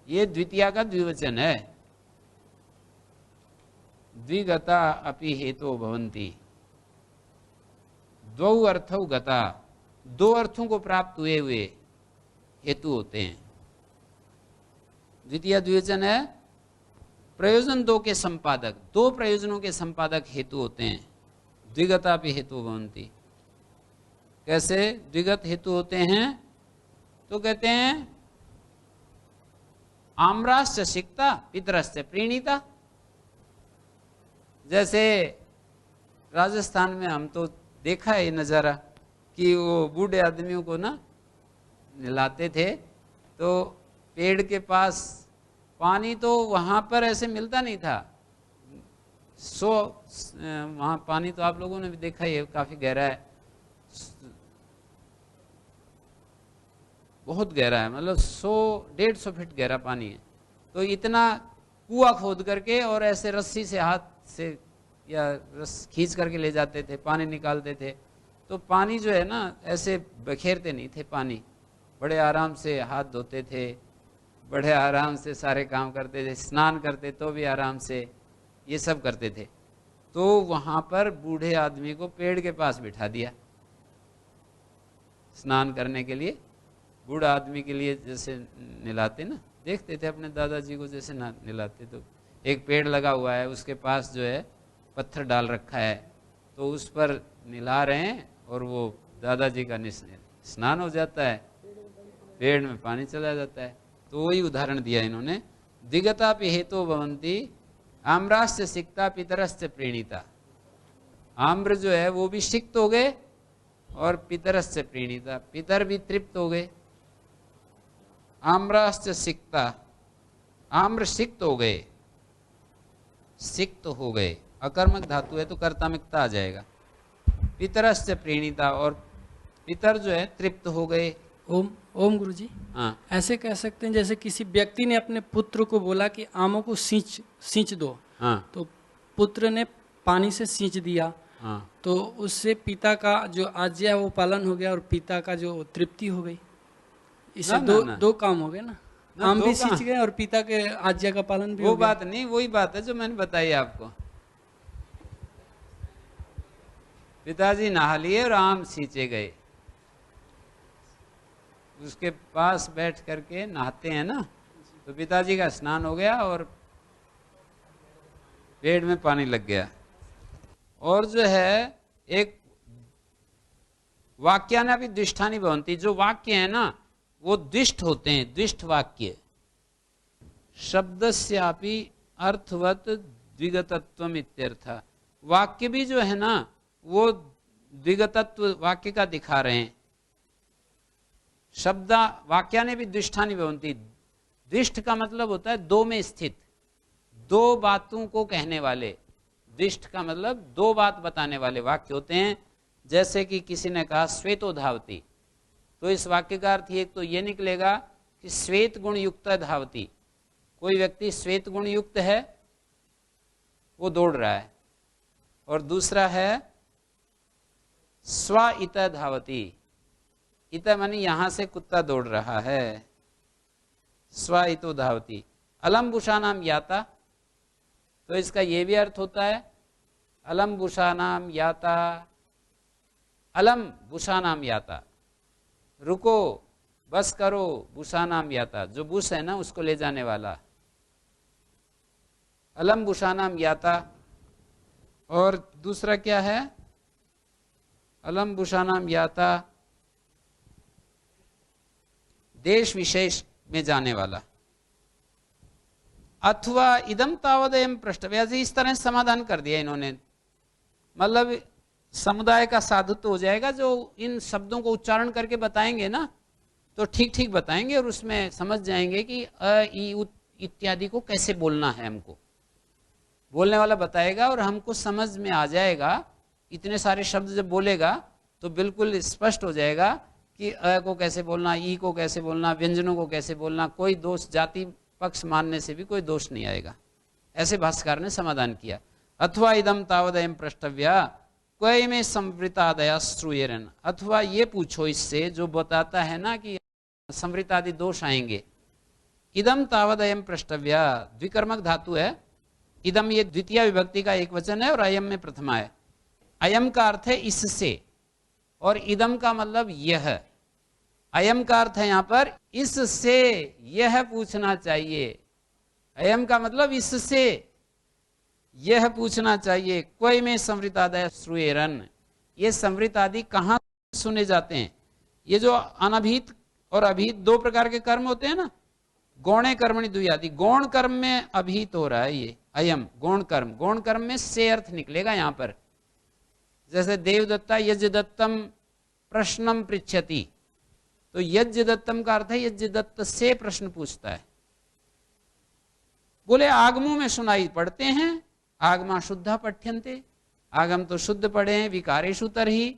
ये द्वितीया का द्विवचन है। द्विगता अपि हेतु भवन्ति, द्वौ अर्थौ गता, दो अर्थों को प्राप्त हुए हुए हेतु होते हैं। द्वितीय द्विवचन है, प्रयोजन दो के संपादक, दो प्रयोजनों के संपादक हेतु होते हैं। द्विगता भी हेतु भवन्ति, कैसे द्विगत हेतु होते हैं? तो कहते हैं आम्राश्च सिक्ता पितरश्च प्रीणिता। जैसे राजस्थान में हम तो देखा है ये नज़ारा कि वो बूढ़े आदमियों को ना नहलाते थे, तो पेड़ के पास पानी तो वहाँ पर ऐसे मिलता नहीं था, वहाँ पानी तो आप लोगों ने भी देखा ही है, काफ़ी गहरा है, बहुत गहरा है, मतलब 100-150 फीट गहरा पानी है। तो इतना कुआं खोद करके और ऐसे रस्सी से हाथ से या रस खींच करके ले जाते थे, पानी निकालते थे। तो पानी जो है ना ऐसे बखेरते नहीं थे, पानी बड़े आराम से हाथ धोते थे, बड़े आराम से सारे काम करते थे, स्नान करते तो भी आराम से, ये सब करते थे। तो वहाँ पर बूढ़े आदमी को पेड़ के पास बिठा दिया स्नान करने के लिए। बूढ़ा आदमी के लिए जैसे नहलाते ना, देखते थे अपने दादाजी को जैसे नहलाते, तो एक पेड़ लगा हुआ है, उसके पास जो है पत्थर डाल रखा है, तो उस पर नहला रहे हैं और वो दादाजी का स्नान हो जाता है, पेड़ में पानी चला जाता है। तो वही उदाहरण दिया इन्होंने, द्विगतापि हेतु भवन्ति आम्राश्च सिक्ता पितरश्च प्रीणिता। आम्र जो है वो भी सिक्त हो गए और पितरश्च प्रीणिता, पितर भी तृप्त हो गए। आम्राश्च सिक्ता, आम्र सिक्त हो गए, सिक्त हो गए, अकर्मक धातु है तो कर्तामिकता आ जाएगा। पितरश्च प्रीणिता, और पितर जो है तृप्त हो गए। ओम गुरुजी, हाँ, ऐसे कह सकते हैं जैसे किसी व्यक्ति ने अपने पुत्र को बोला कि आमों को सींच दो, हाँ, तो पुत्र ने पानी से सींच दिया, हाँ, तो उससे पिता का जो आज्ञा है वो पालन हो गया और पिता का जो तृप्ति हो गई। इससे ना, दो ना, ना। दो काम हो गए ना, आम भी सींच गए और पिता के आज्ञा का पालन भी वो हो गया। बात नहीं, वही बात है जो मैंने बताई आपको। पिताजी नहा लिए और आम सींचे गए, उसके पास बैठ करके नहाते हैं ना, तो पिताजी का स्नान हो गया और पेड़ में पानी लग गया। और जो है एक वाक्याना भी द्विष्ठानी भवन्ति, जो वाक्य है ना वो द्विष्ट होते हैं, द्विष्ट वाक्य। शब्दस्यापि अर्थवत द्विगतत्वम इत्यर्थ, वाक्य भी जो है ना वो द्विगतत्व वाक्य का दिखा रहे हैं। शब्द वाक्यानि भी द्विष्ठानि भवन्ति, द्विष्ट का मतलब होता है दो में स्थित, दो बातों को कहने वाले। द्विष्ट का मतलब दो बात बताने वाले वाक्य होते हैं। जैसे कि किसी ने कहा श्वेतो धावती, तो इस वाक्य का अर्थ एक तो ये निकलेगा कि श्वेत गुण युक्त धावती, कोई व्यक्ति श्वेत गुण युक्त है, वो दौड़ रहा है। और दूसरा है स्व इत धावती, इत मानी यहां से कुत्ता दौड़ रहा है, स्व इतो धावती। अलम्बुषा नाम याता, तो इसका ये भी अर्थ होता है अलम्बुषा नाम याता अलम बुसानाम याता, रुको बस करो बुसानाम याता, जो बुस है ना उसको ले जाने वाला, अलम बुसानाम याता। और दूसरा क्या है, अलम बुसानाम याता देश विशेष में जाने वाला, अथवा इदम तावदयम पृष्ठव्यास। इस तरह समाधान कर दिया इन्होंने, मतलब समुदाय का साधुत्व हो जाएगा। जो इन शब्दों को उच्चारण करके बताएंगे ना तो ठीक ठीक बताएंगे और उसमें समझ जाएंगे कि अ ई उ इत्यादि को कैसे बोलना है। हमको बोलने वाला बताएगा और हमको समझ में आ जाएगा। इतने सारे शब्द जब बोलेगा तो बिल्कुल स्पष्ट हो जाएगा कि अ को कैसे बोलना, ई को कैसे बोलना, व्यंजनों को कैसे बोलना। कोई दोष, जाति पक्ष मानने से भी कोई दोष नहीं आएगा। ऐसे भाष्यकार ने समाधान किया। अथवा इदम तावदयम पृष्ठव्या क्वय में संवृतादया श्रूयेरन, अथवा ये पूछो इससे जो बताता है ना कि संवृतादि दोष आएंगे। इदम तावदयम पृष्ठव्या द्विकर्मक धातु है। इदम ये द्वितीय विभक्ति का एक वचन है और अयम में प्रथमा है। अयम का अर्थ है इससे और इदम का मतलब यह। अयम का अर्थ है यहाँ पर इससे यह पूछना चाहिए। अयम का मतलब इससे यह पूछना चाहिए। क्वय में संवृतादय श्रूयेरन, ये संवृत आदि कहाँ सुने जाते हैं? ये जो अनभित और अभित दो प्रकार के कर्म होते हैं ना, गौणे कर्मणि द्वियादि, गौण कर्म में अभित हो रहा है ये अयम गौण कर्म। गौण कर्म में से अर्थ निकलेगा यहाँ पर। जैसे देवदत्ता यज्ञदत्तम प्रश्नम पृच्छति, तो यज्ञदत्तम का अर्थ है यज्ञदत्त से प्रश्न पूछता है। बोले आगमों में सुनाई पड़ते हैं, आगमा शुद्धा पठ्यन्ते, आगम तो शुद्ध पढ़े हैं। विकारेषु तरहि,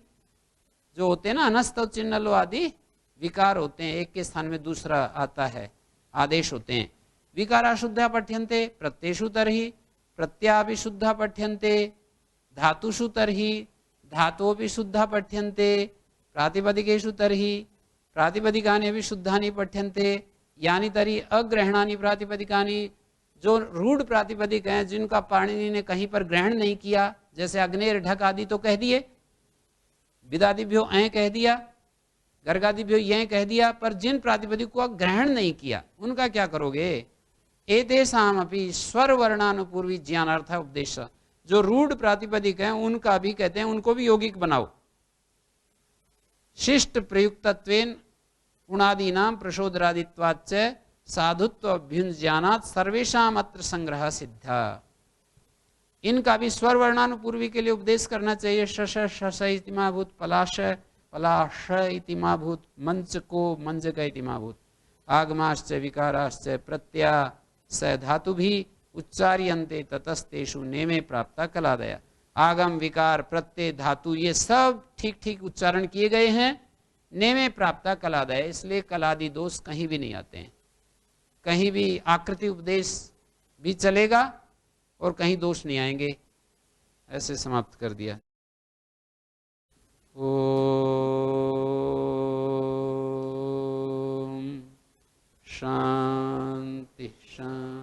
जो होते हैं ना अनस्त चिन्हलो आदि विकार होते हैं, एक के स्थान में दूसरा आता है, आदेश होते हैं। विकारा शुद्धा पठ्यन्ते प्रत्ययेषु तरहि, प्रत्यया भी शुद्धा पठ्यन्ते, धातुषु तरहि, धातुओं भी शुद्धा पठ्यन्ते, प्रातिपदिकेषु तरहि, प्रातिपदिकानि भी शुद्धानि पठ्यन्ते, यानी तर्हि अग्रहणानि प्रातिपदिकानि, जो रूढ़ प्रातिपदिक हैं जिनका पाणिनि ने कहीं पर ग्रहण नहीं किया, जैसे अग्नेर ढक आदि तो कह दिए, विदादिभ्यो ऐ कह दिया, गर्गादिभ्यो ये कह दिया, पर जिन प्रातिपदिक को ग्रहण नहीं किया उनका क्या करोगे? एतेषाम अपि स्वर वर्णानुपूर्वी ज्ञानार्थ उपदेश, जो रूढ़ प्रातिपदिक हैं उनका भी कहते हैं उनको भी यौगिक बनाओ। शिष्ट प्रयुक्तत्वेन उणादीनाम प्रशोदरादित्वाच्च साधुत्व अभ्युज्ञानात् सर्वेषाम अत्र संग्रह सिद्धा। इनका भी स्वर वर्णानुपूर्वी के लिए उपदेश करना चाहिए। शश शश इतिमाभूत, पलाश पलाश इतिमाभूत, मंच को मंजक इतिमाभूत, आगमाश्च विकाराश्च प्रत्यया स धातु भी उच्चार्यन्ते ततस्तेषु नेमे प्राप्ता कलादया। आगम विकार प्रत्यय धातु ये सब ठीक ठीक उच्चारण किए गए हैं, नेमे प्राप्ता कलादया, इसलिए कलादि दोष कहीं भी नहीं आते हैं। कहीं भी आकृति उपदेश भी चलेगा और कहीं दोष नहीं आएंगे। ऐसे समाप्त कर दिया। ओम शांति शांति।